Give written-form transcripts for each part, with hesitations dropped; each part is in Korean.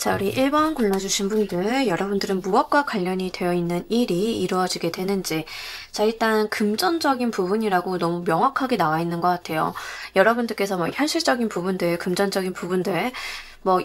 자, 우리 1번 골라주신 분들, 여러분들은 무엇과 관련이 되어 있는 일이 이루어지게 되는지. 자, 일단 금전적인 부분이라고 너무 명확하게 나와 있는 것 같아요. 여러분들께서 뭐 현실적인 부분들, 금전적인 부분들,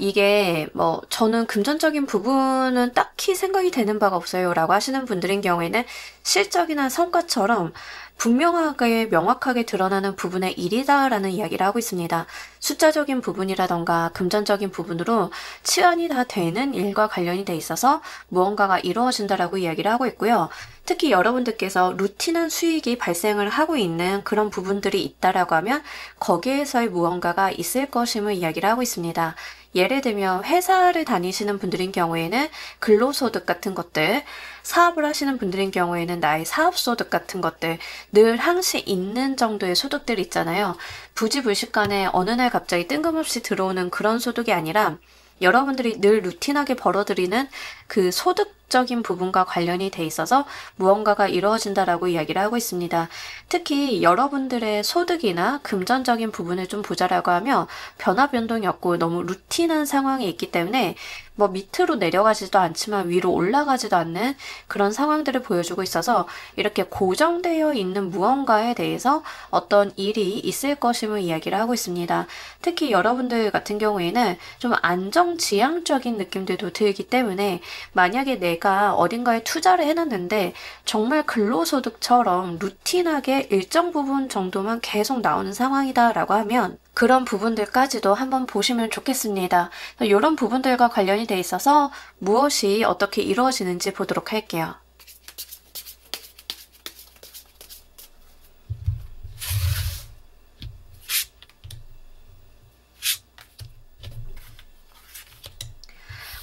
이게 저는 금전적인 부분은 딱히 생각이 되는 바가 없어요 라고 하시는 분들인 경우에는 실적이나 성과처럼 분명하게 명확하게 드러나는 부분의 일이다 라는 이야기를 하고 있습니다. 숫자적인 부분이라던가 금전적인 부분으로 치환이 다 되는 일과 관련이 돼 있어서 무언가가 이루어진다라고 이야기를 하고 있고요. 특히 여러분들께서 루틴한 수익이 발생을 하고 있는 그런 부분들이 있다라고 하면 거기에서의 무언가가 있을 것임을 이야기를 하고 있습니다. 예를 들면 회사를 다니시는 분들인 경우에는 근로소득 같은 것들, 사업을 하시는 분들인 경우에는 나의 사업소득 같은 것들, 늘 항시 있는 정도의 소득들 있잖아요. 부지불식간에 어느 날 갑자기 뜬금없이 들어오는 그런 소득이 아니라 여러분들이 늘 루틴하게 벌어들이는 그 소득적인 부분과 관련이 돼 있어서 무언가가 이루어진다라고 이야기를 하고 있습니다. 특히 여러분들의 소득이나 금전적인 부분을 좀 보자라고 하면 변화 변동이 없고 너무 루틴한 상황이 있기 때문에 밑으로 내려가지도 않지만 위로 올라가지도 않는 그런 상황들을 보여주고 있어서 이렇게 고정되어 있는 무언가에 대해서 어떤 일이 있을 것임을 이야기를 하고 있습니다. 특히 여러분들 같은 경우에는 좀 안정지향적인 느낌들도 들기 때문에 만약에 내가 어딘가에 투자를 해놨는데 정말 근로소득처럼 루틴하게 일정 부분 정도만 계속 나오는 상황이다 라고 하면 그런 부분들까지도 한번 보시면 좋겠습니다. 이런 부분들과 관련이 돼 있어서 무엇이 어떻게 이루어지는지 보도록 할게요.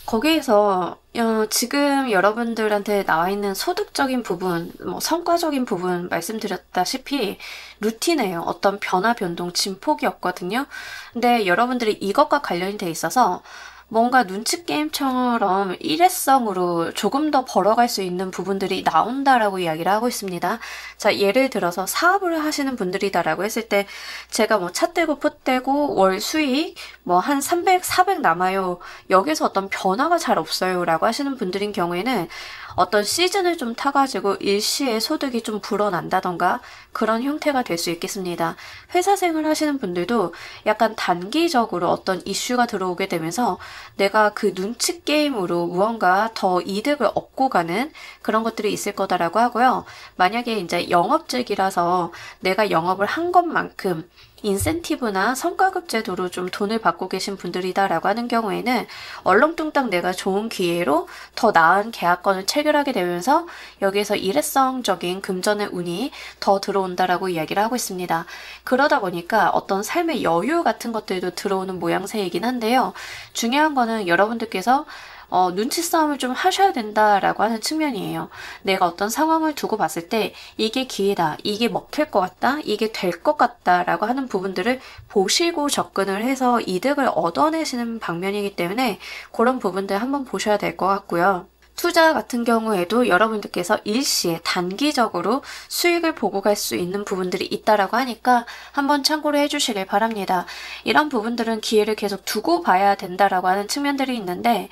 거기에서 지금 여러분들한테 나와 있는 소득적인 부분, 성과적인 부분 말씀드렸다시피 루틴이에요. 어떤 변화, 변동, 진폭이 없거든요. 근데 여러분들이 이것과 관련이 돼 있어서 뭔가 눈치 게임처럼 일회성으로 조금 더 벌어갈 수 있는 부분들이 나온다라고 이야기를 하고 있습니다. 자, 예를 들어서 사업을 하시는 분들이다라고 했을 때 제가 차 떼고 푸 떼고 월 수익 한 300, 400 남아요. 여기서 어떤 변화가 잘 없어요 라고 하시는 분들인 경우에는 어떤 시즌을 좀 타가지고 일시에 소득이 좀 불어난다던가 그런 형태가 될 수 있겠습니다. 회사 생활 하시는 분들도 약간 단기적으로 어떤 이슈가 들어오게 되면서 내가 그 눈치 게임으로 무언가 더 이득을 얻고 가는 그런 것들이 있을 거다라고 하고요. 만약에 이제 영업직이라서 내가 영업을 한 것만큼 인센티브나 성과급 제도로 좀 돈을 받고 계신 분들이다라고 하는 경우에는 얼렁뚱땅 내가 좋은 기회로 더 나은 계약건을 체결하게 되면서 여기에서 일회성적인 금전의 운이 더 들어온다라고 이야기를 하고 있습니다. 그러다 보니까 어떤 삶의 여유 같은 것들도 들어오는 모양새이긴 한데요. 중요한 거는 여러분들께서 눈치 싸움을 좀 하셔야 된다라고 하는 측면이에요. 내가 어떤 상황을 두고 봤을 때 이게 기회다, 이게 먹힐 것 같다, 이게 될 것 같다라고 하는 부분들을 보시고 접근을 해서 이득을 얻어내시는 방면이기 때문에 그런 부분들 한번 보셔야 될 것 같고요. 투자 같은 경우에도 여러분들께서 일시에 단기적으로 수익을 보고 갈 수 있는 부분들이 있다라고 하니까 한번 참고를 해주시길 바랍니다. 이런 부분들은 기회를 계속 두고 봐야 된다라고 하는 측면들이 있는데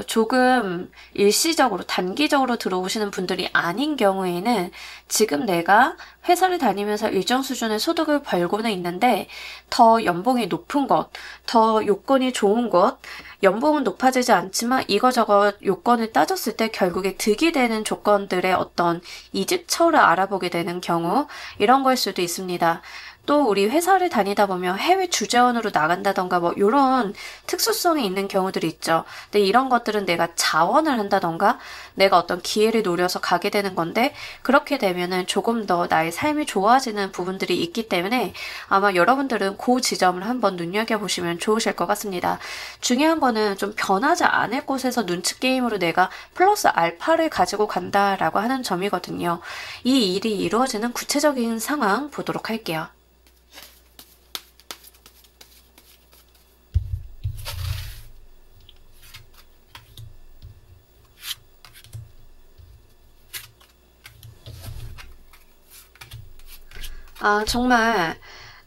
조금 일시적으로 단기적으로 들어오시는 분들이 아닌 경우에는 지금 내가 회사를 다니면서 일정 수준의 소득을 벌고는 있는데 더 연봉이 높은 것, 더 요건이 좋은 것, 연봉은 높아지지 않지만 이거저거 요건을 따졌을 때 결국에 득이 되는 조건들의 어떤 이직처를 알아보게 되는 경우 이런 걸 수도 있습니다. 또 우리 회사를 다니다 보면 해외 주재원으로 나간다던가 이런 특수성이 있는 경우들이 있죠. 근데 이런 것들은 내가 자원을 한다던가 내가 어떤 기회를 노려서 가게 되는 건데 그렇게 되면은 조금 더 나의 삶이 좋아지는 부분들이 있기 때문에 아마 여러분들은 그 지점을 한번 눈여겨보시면 좋으실 것 같습니다. 중요한 거는 좀 변하지 않을 곳에서 눈치 게임으로 내가 플러스 알파를 가지고 간다라고 하는 점이거든요. 이 일이 이루어지는 구체적인 상황 보도록 할게요. 정말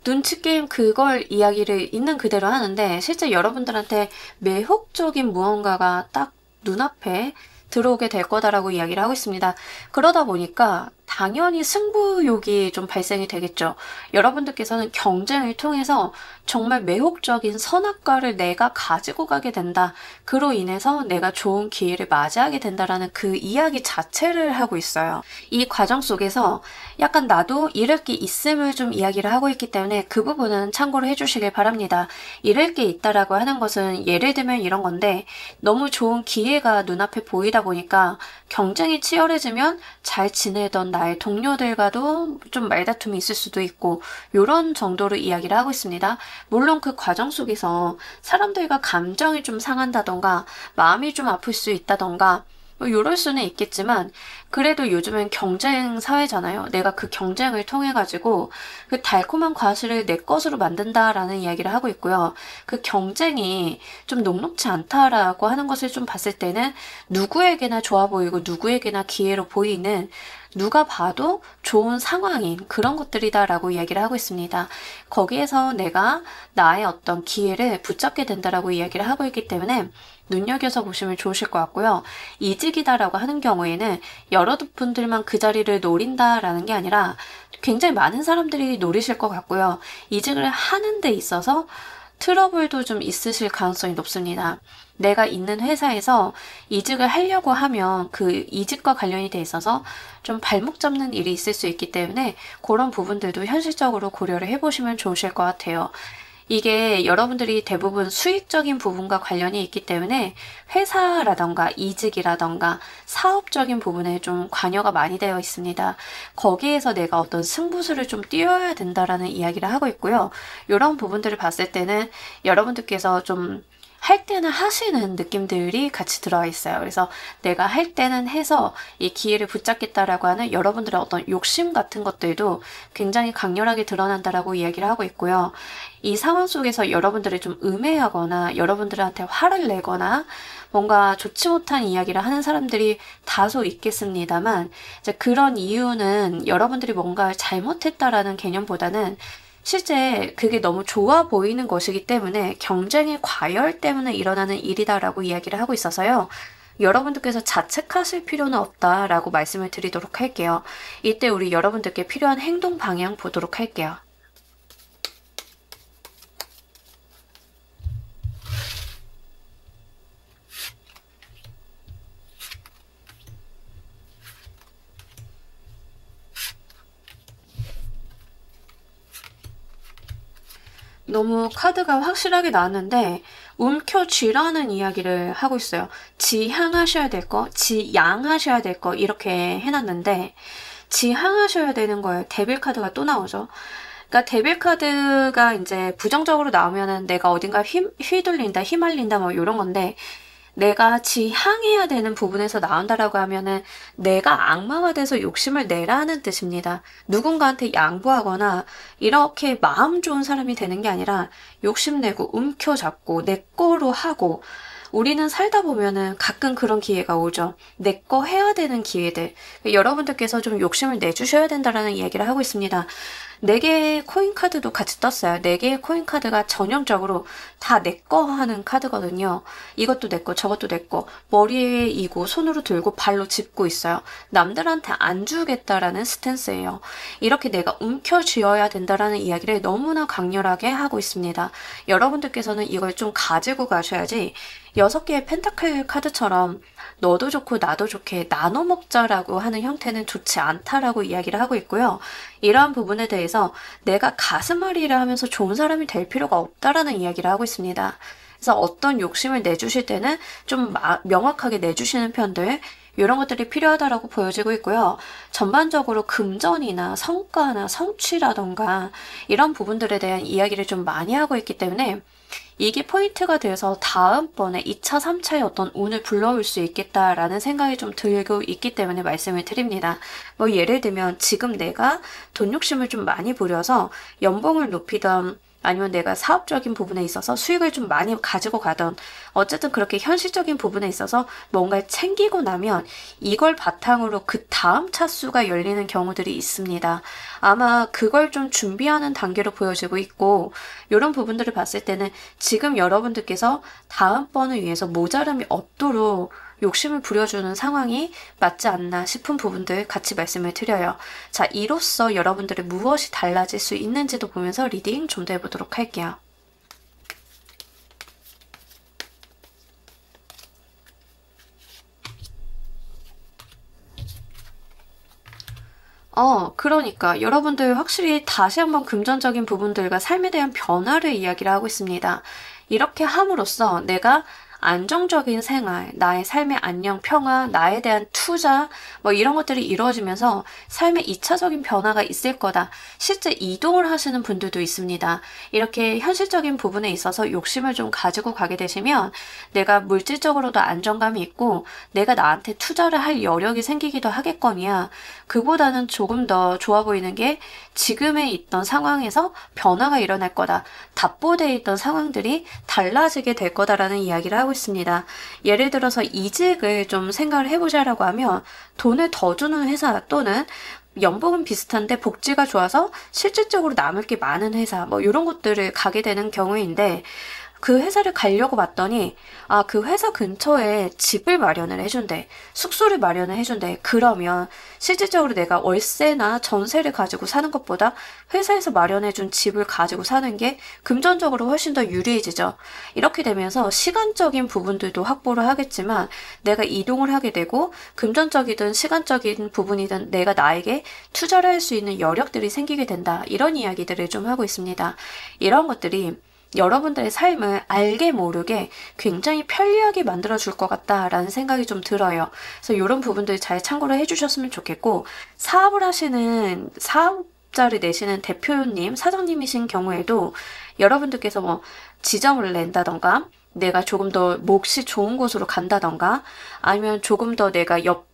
눈치 게임 그걸 이야기를 있는 그대로 하는데 실제 여러분들한테 매혹적인 무언가가 딱 눈앞에 들어오게 될 거다라고 이야기를 하고 있습니다. 그러다 보니까 당연히 승부욕이 좀 발생이 되겠죠. 여러분들께서는 경쟁을 통해서 정말 매혹적인 선악과를 내가 가지고 가게 된다. 그로 인해서 내가 좋은 기회를 맞이하게 된다라는 그 이야기 자체를 하고 있어요. 이 과정 속에서 약간 나도 잃을 게 있음을 좀 이야기를 하고 있기 때문에 그 부분은 참고를 해주시길 바랍니다. 잃을 게 있다라고 하는 것은 예를 들면 이런 건데 너무 좋은 기회가 눈앞에 보이다 보니까 경쟁이 치열해지면 잘 지내던 나의 동료들과도 좀 말다툼이 있을 수도 있고 이런 정도로 이야기를 하고 있습니다. 물론 그 과정 속에서 사람들과 감정이 좀 상한다던가 마음이 좀 아플 수 있다던가 뭐 이럴 수는 있겠지만 그래도 요즘은 경쟁 사회잖아요. 내가 그 경쟁을 통해 가지고 그 달콤한 과실을 내 것으로 만든다라는 이야기를 하고 있고요. 그 경쟁이 좀 녹록지 않다라고 하는 것을 좀 봤을 때는 누구에게나 좋아 보이고 누구에게나 기회로 보이는 누가 봐도 좋은 상황인 그런 것들이다라고 이야기를 하고 있습니다. 거기에서 내가 나의 어떤 기회를 붙잡게 된다라고 이야기를 하고 있기 때문에 눈여겨서 보시면 좋으실 것 같고요. 이직이다라고 하는 경우에는 여러 분들만 그 자리를 노린다라는 게 아니라 굉장히 많은 사람들이 노리실 것 같고요. 이직을 하는 데 있어서 트러블도 좀 있으실 가능성이 높습니다. 내가 있는 회사에서 이직을 하려고 하면 그 이직과 관련이 돼 있어서 좀 발목 잡는 일이 있을 수 있기 때문에 그런 부분들도 현실적으로 고려를 해보시면 좋으실 것 같아요. 이게 여러분들이 대부분 수익적인 부분과 관련이 있기 때문에 회사라던가 이직이라던가 사업적인 부분에 좀 관여가 많이 되어 있습니다. 거기에서 내가 어떤 승부수를 좀 띄워야 된다라는 이야기를 하고 있고요. 이런 부분들을 봤을 때는 여러분들께서 좀 할 때는 하시는 느낌들이 같이 들어와 있어요. 그래서 내가 할 때는 해서 이 기회를 붙잡겠다라고 하는 여러분들의 어떤 욕심 같은 것들도 굉장히 강렬하게 드러난다라고 이야기를 하고 있고요. 이 상황 속에서 여러분들이 좀 음해하거나 여러분들한테 화를 내거나 뭔가 좋지 못한 이야기를 하는 사람들이 다소 있겠습니다만 이제 그런 이유는 여러분들이 뭔가 잘못했다라는 개념보다는 실제 그게 너무 좋아 보이는 것이기 때문에 경쟁의 과열 때문에 일어나는 일이다라고 이야기를 하고 있어서요. 여러분들께서 자책하실 필요는 없다라고 말씀을 드리도록 할게요. 이때 우리 여러분들께 필요한 행동 방향 보도록 할게요. 너무 카드가 확실하게 나왔는데 움켜쥐라는 이야기를 하고 있어요. 지향하셔야 될 거, 지양하셔야 될 거 이렇게 해놨는데 지향하셔야 되는 거예요. 데빌 카드가 또 나오죠. 그러니까 데빌 카드가 이제 부정적으로 나오면은 내가 어딘가 휘둘린다, 휘말린다 뭐 이런 건데 내가 지향해야 되는 부분에서 나온다라고 하면은 내가 악마가 돼서 욕심을 내라는 뜻입니다. 누군가한테 양보하거나 이렇게 마음 좋은 사람이 되는 게 아니라 욕심내고 움켜잡고 내 거로 하고 우리는 살다 보면은 가끔 그런 기회가 오죠. 내 거 해야 되는 기회들. 여러분들께서 좀 욕심을 내주셔야 된다라는 이야기를 하고 있습니다. 4개의 코인 카드도 같이 떴어요. 4개의 코인 카드가 전형적으로 다 내 거 하는 카드거든요. 이것도 내 거, 저것도 내 거. 머리에 이고 손으로 들고 발로 짚고 있어요. 남들한테 안 주겠다라는 스탠스예요. 이렇게 내가 움켜쥐어야 된다라는 이야기를 너무나 강렬하게 하고 있습니다. 여러분들께서는 이걸 좀 가지고 가셔야지 6개의 펜타클 카드처럼 너도 좋고 나도 좋게 나눠 먹자라고 하는 형태는 좋지 않다라고 이야기를 하고 있고요. 이러한 부분에 대해서 내가 가슴앓이를 하면서 좋은 사람이 될 필요가 없다라는 이야기를 하고 있습니다. 그래서 어떤 욕심을 내주실 때는 좀 명확하게 내주시는 편들 이런 것들이 필요하다라고 보여지고 있고요. 전반적으로 금전이나 성과나 성취라던가 이런 부분들에 대한 이야기를 좀 많이 하고 있기 때문에 이게 포인트가 돼서 다음번에 2차, 3차의 어떤 운을 불러올 수 있겠다라는 생각이 좀 들고 있기 때문에 말씀을 드립니다. 뭐 예를 들면 지금 내가 돈 욕심을 좀 많이 부려서 연봉을 높이던 아니면 내가 사업적인 부분에 있어서 수익을 좀 많이 가지고 가던 어쨌든 그렇게 현실적인 부분에 있어서 뭔가를 챙기고 나면 이걸 바탕으로 그 다음 차수가 열리는 경우들이 있습니다. 아마 그걸 좀 준비하는 단계로 보여지고 있고 이런 부분들을 봤을 때는 지금 여러분들께서 다음번을 위해서 모자람이 없도록 욕심을 부려주는 상황이 맞지 않나 싶은 부분들 같이 말씀을 드려요. 자, 이로써 여러분들의 무엇이 달라질 수 있는지도 보면서 리딩 좀 더 해보도록 할게요. 그러니까 여러분들 확실히 다시 한번 금전적인 부분들과 삶에 대한 변화를 이야기를 하고 있습니다. 이렇게 함으로써 내가 안정적인 생활, 나의 삶의 안녕, 평화, 나에 대한 투자, 뭐 이런 것들이 이루어지면서 삶에 2차적인 변화가 있을 거다. 실제 이동을 하시는 분들도 있습니다. 이렇게 현실적인 부분에 있어서 욕심을 좀 가지고 가게 되시면 내가 물질적으로도 안정감이 있고 내가 나한테 투자를 할 여력이 생기기도 하겠거니와 그보다는 조금 더 좋아 보이는 게 지금에 있던 상황에서 변화가 일어날 거다. 답보되어 있던 상황들이 달라지게 될 거다라는 이야기를 하고 있습니다. 예를 들어서 이직을 좀 생각을 해보자라고 하면 돈을 더 주는 회사 또는 연봉은 비슷한데 복지가 좋아서 실질적으로 남을 게 많은 회사 뭐 이런 곳들을 가게 되는 경우인데 그 회사를 가려고 봤더니 그 회사 근처에 집을 마련을 해준대. 숙소를 마련을 해준대. 그러면 실질적으로 내가 월세나 전세를 가지고 사는 것보다 회사에서 마련해준 집을 가지고 사는 게 금전적으로 훨씬 더 유리해지죠. 이렇게 되면서 시간적인 부분들도 확보를 하겠지만 내가 이동을 하게 되고 금전적이든 시간적인 부분이든 내가 나에게 투자를 할 수 있는 여력들이 생기게 된다. 이런 이야기들을 좀 하고 있습니다. 이런 것들이 여러분들의 삶을 알게 모르게 굉장히 편리하게 만들어줄 것 같다라는 생각이 좀 들어요. 그래서 이런 부분들 잘 참고를 해주셨으면 좋겠고 사업을 하시는 사업자를 내시는 대표님, 사장님이신 경우에도 여러분들께서 뭐 지점을 낸다던가 내가 조금 더 몫이 좋은 곳으로 간다던가 아니면 조금 더 내가 옆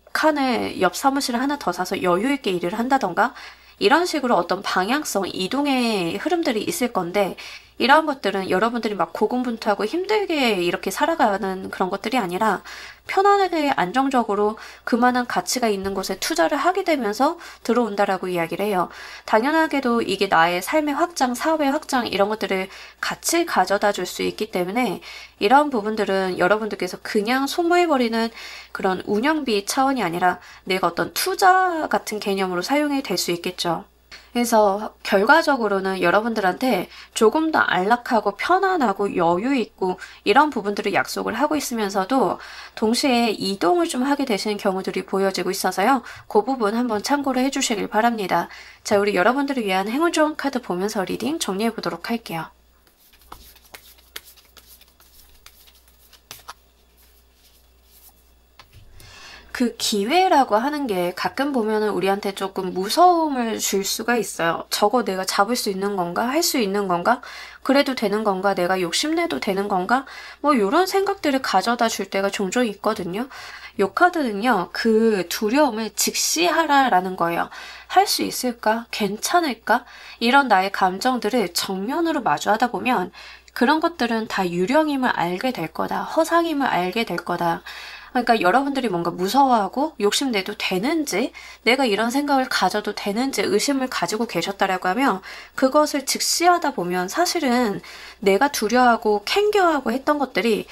사무실을 하나 더 사서 여유 있게 일을 한다던가 이런 식으로 어떤 방향성, 이동의 흐름들이 있을 건데 이러한 것들은 여러분들이 막 고군분투하고 힘들게 이렇게 살아가는 그런 것들이 아니라 편안하게 안정적으로 그만한 가치가 있는 곳에 투자를 하게 되면서 들어온다라고 이야기를 해요. 당연하게도 이게 나의 삶의 확장, 사업의 확장 이런 것들을 같이 가져다 줄 수 있기 때문에 이런 부분들은 여러분들께서 그냥 소모해버리는 그런 운영비 차원이 아니라 내가 어떤 투자 같은 개념으로 사용이 될 수 있겠죠. 그래서 결과적으로는 여러분들한테 조금 더 안락하고 편안하고 여유 있고 이런 부분들을 약속을 하고 있으면서도 동시에 이동을 좀 하게 되시는 경우들이 보여지고 있어서요. 그 부분 한번 참고를 해주시길 바랍니다. 자, 우리 여러분들을 위한 행운 좋은 카드 보면서 리딩 정리해 보도록 할게요. 그 기회라고 하는 게 가끔 보면은 우리한테 조금 무서움을 줄 수가 있어요. 저거 내가 잡을 수 있는 건가? 할 수 있는 건가? 그래도 되는 건가? 내가 욕심내도 되는 건가? 뭐 이런 생각들을 가져다 줄 때가 종종 있거든요. 요 카드는요. 그 두려움을 직시하라라는 거예요. 할 수 있을까? 괜찮을까? 이런 나의 감정들을 정면으로 마주하다 보면 그런 것들은 다 유령임을 알게 될 거다. 허상임을 알게 될 거다. 그러니까 여러분들이 뭔가 무서워하고 욕심내도 되는지 내가 이런 생각을 가져도 되는지 의심을 가지고 계셨다라고 하면 그것을 직시하다 보면 사실은 내가 두려워하고 캥겨하고 했던 것들이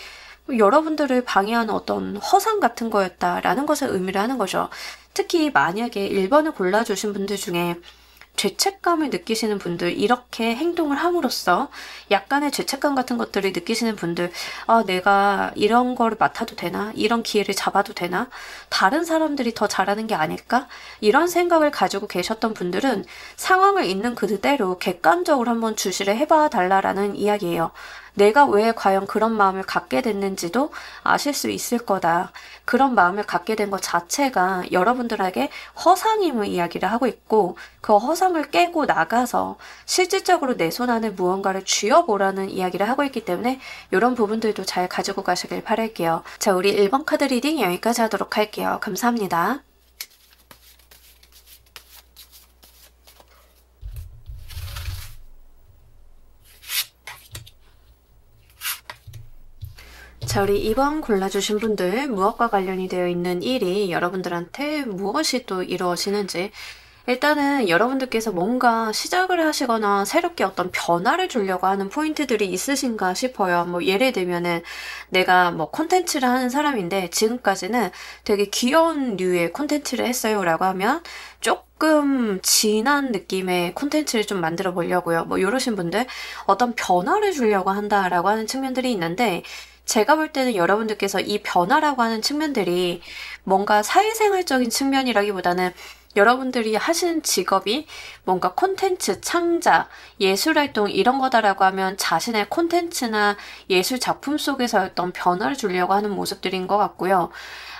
여러분들을 방해하는 어떤 허상 같은 거였다라는 것을 의미를 하는 거죠. 특히 만약에 1번을 골라주신 분들 중에 죄책감을 느끼시는 분들, 이렇게 행동을 함으로써 약간의 죄책감 같은 것들을 느끼시는 분들, 내가 이런 거를 맡아도 되나? 이런 기회를 잡아도 되나? 다른 사람들이 더 잘하는 게 아닐까? 이런 생각을 가지고 계셨던 분들은 상황을 있는 그대로 객관적으로 한번 주시를 해봐 달라라는 이야기예요. 내가 왜 과연 그런 마음을 갖게 됐는지도 아실 수 있을 거다. 그런 마음을 갖게 된 것 자체가 여러분들에게 허상임을 이야기를 하고 있고 그 허상을 깨고 나가서 실질적으로 내 손 안에 무언가를 쥐어보라는 이야기를 하고 있기 때문에 이런 부분들도 잘 가지고 가시길 바랄게요. 자, 우리 1번 카드 리딩 여기까지 하도록 할게요. 감사합니다. 자, 우리 이번 골라주신 분들 무엇과 관련이 되어 있는 일이 여러분들한테 무엇이 또 이루어지는지 일단은 여러분들께서 뭔가 시작을 하시거나 새롭게 어떤 변화를 주려고 하는 포인트들이 있으신가 싶어요. 뭐 예를 들면은 내가 뭐 콘텐츠를 하는 사람인데 지금까지는 되게 귀여운 류의 콘텐츠를 했어요 라고 하면 조금 진한 느낌의 콘텐츠를 좀 만들어 보려고요. 뭐 이러신 분들 어떤 변화를 주려고 한다라고 하는 측면들이 있는데 제가 볼 때는 여러분들께서 이 변화라고 하는 측면들이 뭔가 사회생활적인 측면이라기보다는 여러분들이 하시는 직업이 뭔가 콘텐츠, 창작, 예술활동 이런 거다라고 하면 자신의 콘텐츠나 예술 작품 속에서 어떤 변화를 주려고 하는 모습들인 것 같고요.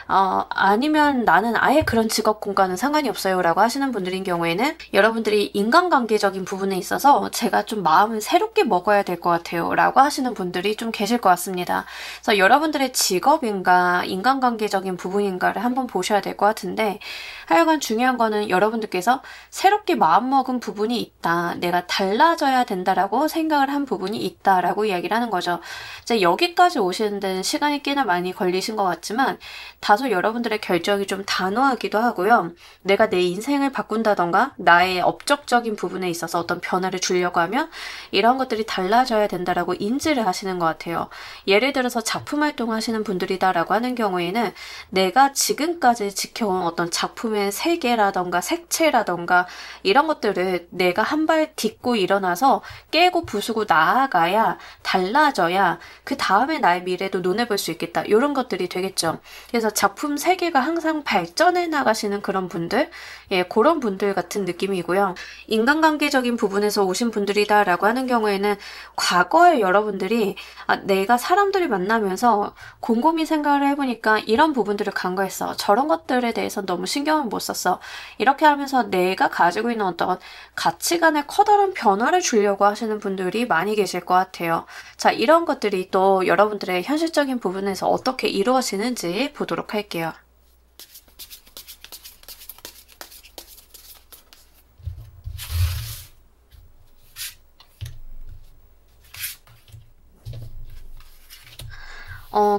아니면 나는 아예 그런 직업 공간은 상관이 없어요 라고 하시는 분들인 경우에는 여러분들이 인간관계적인 부분에 있어서 제가 좀 마음을 새롭게 먹어야 될 것 같아요 라고 하시는 분들이 좀 계실 것 같습니다. 그래서 여러분들의 직업인가 인간관계적인 부분인가를 한번 보셔야 될 것 같은데 하여간 중요한 거는 여러분들께서 새롭게 마음먹은 부분이 있다. 내가 달라져야 된다라고 생각을 한 부분이 있다라고 이야기를 하는 거죠. 이제 여기까지 오시는 데는 시간이 꽤나 많이 걸리신 것 같지만 다소 여러분들의 결정이 좀 단호하기도 하고요. 내가 내 인생을 바꾼다던가 나의 업적적인 부분에 있어서 어떤 변화를 주려고 하면 이런 것들이 달라져야 된다라고 인지를 하시는 것 같아요. 예를 들어서 작품 활동하시는 분들이다라고 하는 경우에는 내가 지금까지 지켜온 어떤 작품의 세계라던가 색채라던가 이런 것들을 내가 한 발 딛고 일어나서 깨고 부수고 나아가야 달라져야 그 다음에 나의 미래도 논해볼 수 있겠다. 이런 것들이 되겠죠. 그래서 작품 세계가 항상 발전해 나가시는 그런 분들, 예, 그런 분들 같은 느낌이고요. 인간관계적인 부분에서 오신 분들이다라고 하는 경우에는 과거에 여러분들이 내가 사람들을 만나면서 곰곰이 생각을 해보니까 이런 부분들을 간과했어. 저런 것들에 대해서 너무 신경을 못 썼어. 이렇게 하면서 내가 가지고 있는 어떤 가치관에 커다란 변화를 주려고 하시는 분들이 많이 계실 것 같아요. 자, 이런 것들이 또 여러분들의 현실적인 부분에서 어떻게 이루어지는지 보도록 할게요.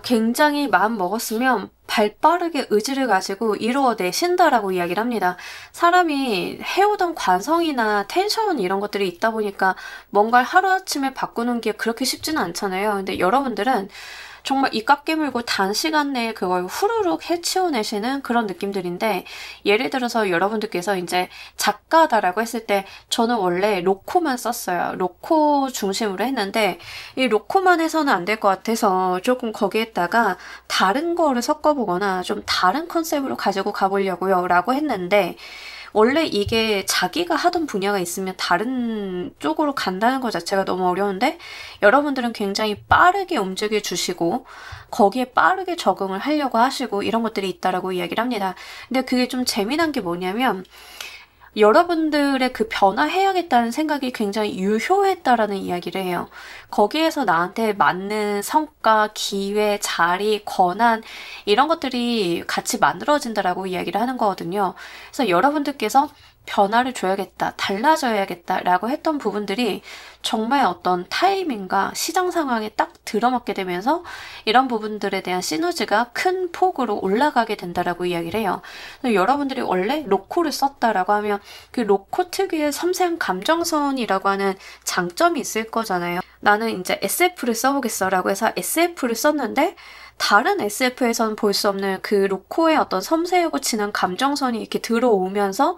굉장히 마음 먹었으면 발빠르게 의지를 가지고 이루어내신다라고 이야기를 합니다. 사람이 해오던 관성이나 텐션 이런 것들이 있다 보니까 뭔가를 하루아침에 바꾸는 게 그렇게 쉽지는 않잖아요. 근데 여러분들은 정말 입 깨물고 단시간 내에 그걸 후루룩 해치워내시는 그런 느낌들인데 예를 들어서 여러분들께서 이제 작가다라고 했을 때 저는 원래 로코만 썼어요. 로코 중심으로 했는데 이 로코만 해서는 안 될 것 같아서 조금 거기에다가 다른 거를 섞어보거나 좀 다른 컨셉으로 가지고 가보려고요 라고 했는데 원래 이게 자기가 하던 분야가 있으면 다른 쪽으로 간다는 것 자체가 너무 어려운데 여러분들은 굉장히 빠르게 움직여 주시고 거기에 빠르게 적응을 하려고 하시고 이런 것들이 있다라고 이야기를 합니다. 근데 그게 좀 재미난 게 뭐냐면 여러분들의 그 변화해야겠다는 생각이 굉장히 유효했다라는 이야기를 해요. 거기에서 나한테 맞는 성과, 기회, 자리, 권한 이런 것들이 같이 만들어진다라고 이야기를 하는 거거든요. 그래서 여러분들께서 변화를 줘야겠다, 달라져야겠다라고 했던 부분들이 정말 어떤 타이밍과 시장 상황에 딱 들어맞게 되면서 이런 부분들에 대한 시너지가 큰 폭으로 올라가게 된다라고 이야기를 해요. 여러분들이 원래 로코를 썼다라고 하면 그 로코 특유의 섬세한 감정선이라고 하는 장점이 있을 거잖아요. 나는 이제 SF를 써보겠어라고 해서 SF를 썼는데 다른 SF에서는 볼 수 없는 그 로코의 어떤 섬세하고 진한 감정선이 이렇게 들어오면서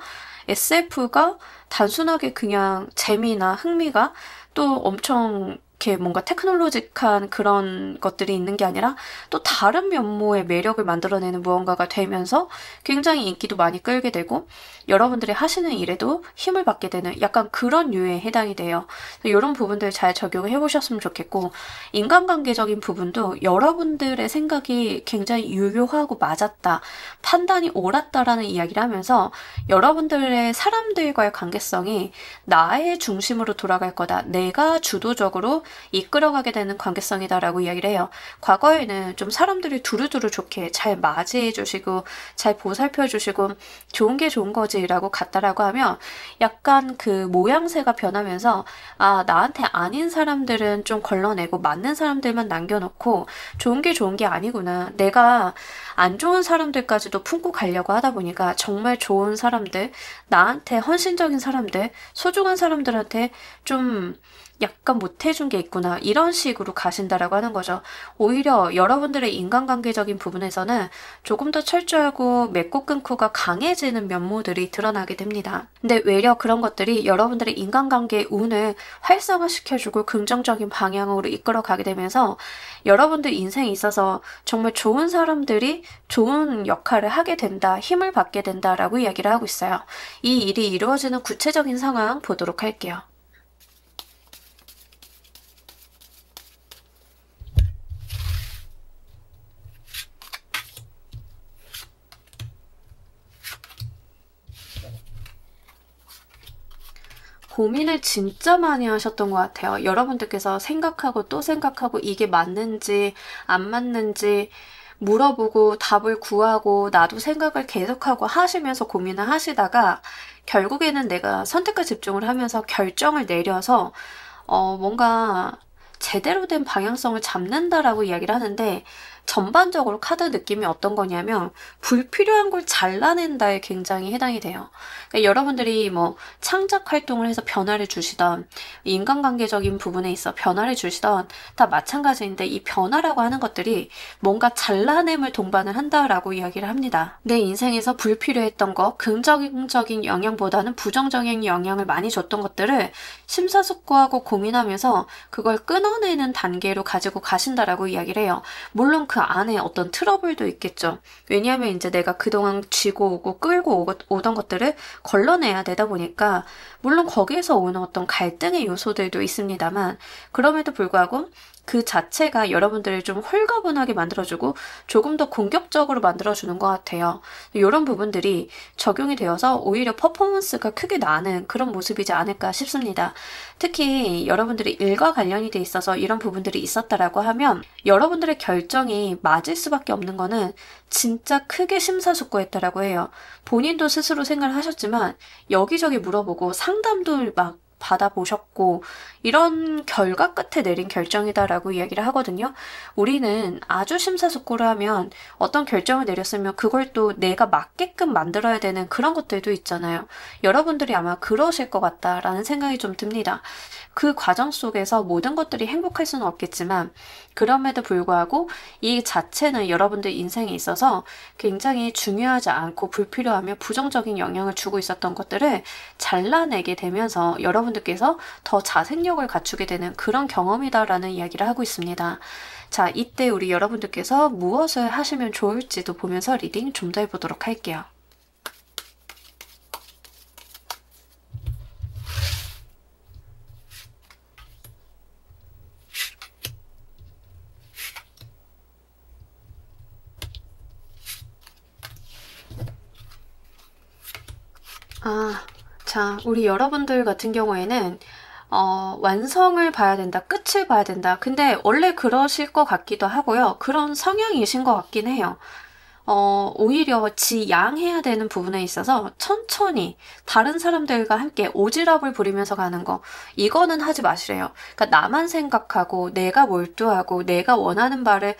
SF가 단순하게 그냥 재미나 흥미가 또 엄청 이렇게 뭔가 테크놀로직한 그런 것들이 있는 게 아니라 또 다른 면모의 매력을 만들어내는 무언가가 되면서 굉장히 인기도 많이 끌게 되고 여러분들이 하시는 일에도 힘을 받게 되는 약간 그런 류에 해당이 돼요. 이런 부분들 잘 적용을 해보셨으면 좋겠고 인간관계적인 부분도 여러분들의 생각이 굉장히 유효하고 맞았다, 판단이 옳았다라는 이야기를 하면서 여러분들의 사람들과의 관계성이 나의 중심으로 돌아갈 거다. 내가 주도적으로 이끌어가게 되는 관계성이다라고 이야기를 해요. 과거에는 좀 사람들이 두루두루 좋게 잘 맞이해 주시고 잘 보살펴 주시고 좋은 게 좋은 거지라고 갔다라고 하면 약간 그 모양새가 변하면서 아, 나한테 아닌 사람들은 좀 걸러내고 맞는 사람들만 남겨놓고 좋은 게 좋은 게 아니구나. 내가 안 좋은 사람들까지도 품고 가려고 하다 보니까 정말 좋은 사람들, 나한테 헌신적인 사람들, 소중한 사람들한테 좀 약간 못해준 게 있구나. 이런 식으로 가신다라고 하는 거죠. 오히려 여러분들의 인간관계적인 부분에서는 조금 더 철저하고 맺고 끊고가 강해지는 면모들이 드러나게 됩니다. 근데 외려 그런 것들이 여러분들의 인간관계의 운을 활성화시켜주고 긍정적인 방향으로 이끌어가게 되면서 여러분들 인생에 있어서 정말 좋은 사람들이 좋은 역할을 하게 된다, 힘을 받게 된다라고 이야기를 하고 있어요. 이 일이 이루어지는 구체적인 상황 보도록 할게요. 고민을 진짜 많이 하셨던 것 같아요. 여러분들께서 생각하고 또 생각하고 이게 맞는지 안 맞는지 물어보고 답을 구하고 나도 생각을 계속하고 하시면서 고민을 하시다가 결국에는 내가 선택과 집중을 하면서 결정을 내려서 뭔가 제대로 된 방향성을 잡는다라고 이야기를 하는데 전반적으로 카드 느낌이 어떤 거냐면 불필요한 걸 잘라낸다에 굉장히 해당이 돼요. 그러니까 여러분들이 뭐 창작 활동을 해서 변화를 주시던 인간관계적인 부분에 있어 변화를 주시던 다 마찬가지인데 이 변화라고 하는 것들이 뭔가 잘라냄을 동반을 한다라고 이야기를 합니다. 내 인생에서 불필요했던 거, 긍정적인 영향보다는 부정적인 영향을 많이 줬던 것들을 심사숙고하고 고민하면서 그걸 끊어내는 단계로 가지고 가신다라고 이야기를 해요. 물론 그 안에 어떤 트러블도 있겠죠. 왜냐하면 이제 내가 그동안 쥐고 오고 끌고 오던 것들을 걸러내야 되다 보니까 물론 거기에서 오는 어떤 갈등의 요소들도 있습니다만 그럼에도 불구하고 그 자체가 여러분들을 좀 홀가분하게 만들어주고 조금 더 공격적으로 만들어주는 것 같아요. 이런 부분들이 적용이 되어서 오히려 퍼포먼스가 크게 나는 그런 모습이지 않을까 싶습니다. 특히 여러분들이 일과 관련이 돼 있어서 이런 부분들이 있었다라고 하면 여러분들의 결정이 맞을 수밖에 없는 거는 진짜 크게 심사숙고했다라고 해요. 본인도 스스로 생각을 하셨지만 여기저기 물어보고 상담도 막 받아보셨고 이런 결과 끝에 내린 결정이다라고 이야기를 하거든요. 우리는 아주 심사숙고를 하면 어떤 결정을 내렸으면 그걸 또 내가 맞게끔 만들어야 되는 그런 것들도 있잖아요. 여러분들이 아마 그러실 것 같다라는 생각이 좀 듭니다. 그 과정 속에서 모든 것들이 행복할 수는 없겠지만 그럼에도 불구하고 이 자체는 여러분들 인생에 있어서 굉장히 중요하지 않고 불필요하며 부정적인 영향을 주고 있었던 것들을 잘라내게 되면서 여러분들께서 더 자생력을 갖추게 되는 그런 경험이다라는 이야기를 하고 있습니다. 자, 이때 우리 여러분들께서 무엇을 하시면 좋을지도 보면서 리딩 좀 더 해보도록 할게요. 자, 우리 여러분들 같은 경우에는 완성을 봐야 된다, 끝을 봐야 된다. 근데 원래 그러실 것 같기도 하고요. 그런 성향이신 것 같긴 해요. 오히려 지양해야 되는 부분에 있어서 천천히 다른 사람들과 함께 오지랖을 부리면서 가는 거, 이거는 하지 마시래요. 그러니까 나만 생각하고 내가 몰두하고 내가 원하는 바를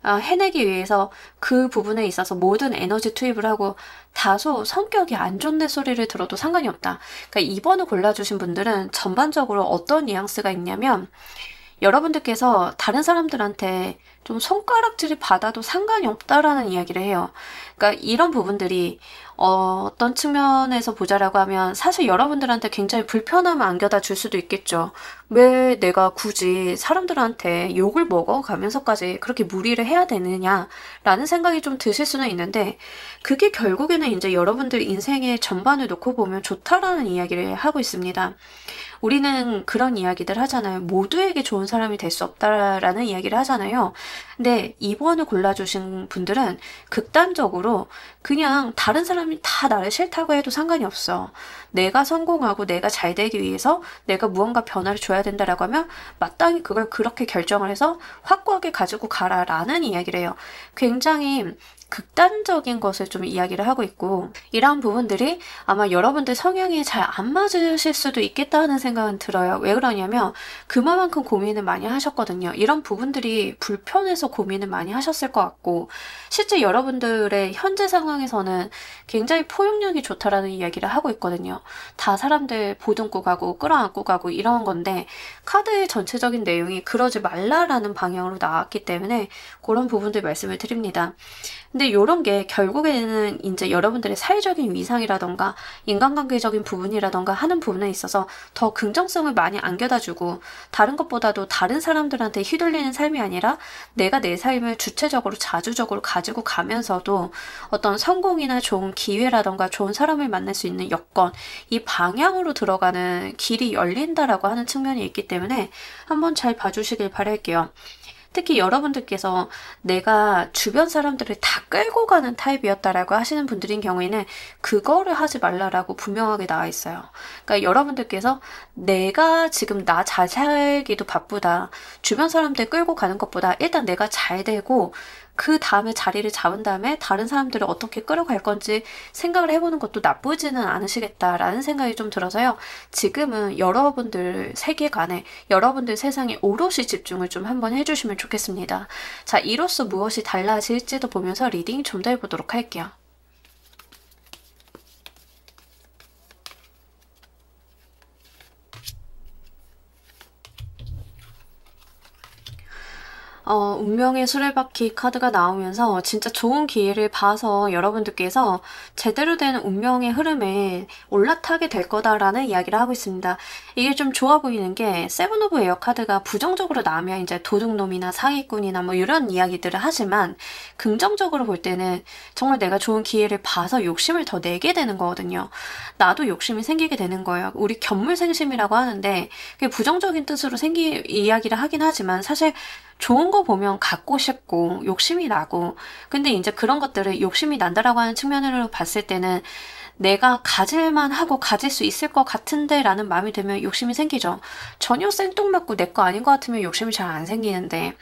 해내기 위해서 그 부분에 있어서 모든 에너지 투입을 하고 다소 성격이 안 좋네 소리를 들어도 상관이 없다. 그러니까 2번을 골라주신 분들은 전반적으로 어떤 뉘앙스가 있냐면 여러분들께서 다른 사람들한테 좀 손가락질을 받아도 상관이 없다라는 이야기를 해요. 그러니까 이런 부분들이 어떤 측면에서 보자라고 하면 사실 여러분들한테 굉장히 불편함을 안겨다 줄 수도 있겠죠. 왜 내가 굳이 사람들한테 욕을 먹어가면서까지 그렇게 무리를 해야 되느냐라는 생각이 좀 드실 수는 있는데 그게 결국에는 이제 여러분들 인생의 전반을 놓고 보면 좋다라는 이야기를 하고 있습니다. 우리는 그런 이야기들 하잖아요. 모두에게 좋은 사람이 될 수 없다라는 이야기를 하잖아요. 근데 2번을 골라주신 분들은 극단적으로 그냥 다른 사람이 다 나를 싫다고 해도 상관이 없어. 내가 성공하고 내가 잘 되기 위해서 내가 무언가 변화를 줘야 된다라고 하면 마땅히 그걸 그렇게 결정을 해서 확고하게 가지고 가라라는 이야기를 해요. 굉장히 극단적인 것을 좀 이야기를 하고 있고, 이러한 부분들이 아마 여러분들 성향에 잘 안 맞으실 수도 있겠다 하는 생각은 들어요. 왜 그러냐면 그만큼 고민을 많이 하셨거든요. 이런 부분들이 불편해서 고민을 많이 하셨을 것 같고, 실제 여러분들의 현재 상황에서는 굉장히 포용력이 좋다라는 이야기를 하고 있거든요. 다 사람들 보듬고 가고 끌어안고 가고 이런 건데, 카드의 전체적인 내용이 그러지 말라라는 방향으로 나왔기 때문에 그런 부분들 말씀을 드립니다. 근데 이런 게 결국에는 이제 여러분들의 사회적인 위상이라던가 인간관계적인 부분이라던가 하는 부분에 있어서 더 긍정성을 많이 안겨다주고, 다른 것보다도 다른 사람들한테 휘둘리는 삶이 아니라 내가 내 삶을 주체적으로 자주적으로 가지고 가면서도 어떤 성공이나 좋은 기회라던가 좋은 사람을 만날 수 있는 여건, 이 방향으로 들어가는 길이 열린다라고 하는 측면이 있기 때문에 한번 잘 봐주시길 바랄게요. 특히 여러분들께서 내가 주변 사람들을 다 끌고 가는 타입이었다라고 하시는 분들인 경우에는 그거를 하지 말라라고 분명하게 나와 있어요. 그러니까 여러분들께서 내가 지금 나 잘 살기도 바쁘다, 주변 사람들 끌고 가는 것보다 일단 내가 잘 되고 그 다음에 자리를 잡은 다음에 다른 사람들을 어떻게 끌어갈 건지 생각을 해보는 것도 나쁘지는 않으시겠다라는 생각이 좀 들어서요. 지금은 여러분들 세계관에, 여러분들 세상에 오롯이 집중을 좀 한번 해주시면 좋겠습니다. 자, 이로써 무엇이 달라질지도 보면서 리딩 좀 더 해보도록 할게요. 운명의 수레바퀴 카드가 나오면서 진짜 좋은 기회를 봐서 여러분들께서 제대로 된 운명의 흐름에 올라타게 될 거다라는 이야기를 하고 있습니다. 이게 좀 좋아 보이는 게, 세븐 오브 에어 카드가 부정적으로 나오면 이제 도둑놈이나 사기꾼이나 뭐 이런 이야기들을 하지만, 긍정적으로 볼 때는 정말 내가 좋은 기회를 봐서 욕심을 더 내게 되는 거거든요. 나도 욕심이 생기게 되는 거예요. 우리 견물생심이라고 하는데 그게 부정적인 뜻으로 이야기를 하긴 하지만 사실 좋은 거 보면 갖고 싶고 욕심이 나고, 근데 이제 그런 것들을 욕심이 난다라고 하는 측면으로 봤을 때는 내가 가질만 하고 가질 수 있을 것 같은데 라는 마음이 들면 욕심이 생기죠. 전혀 생뚱맞고 내 거 아닌 것 같으면 욕심이 잘 안 생기는데,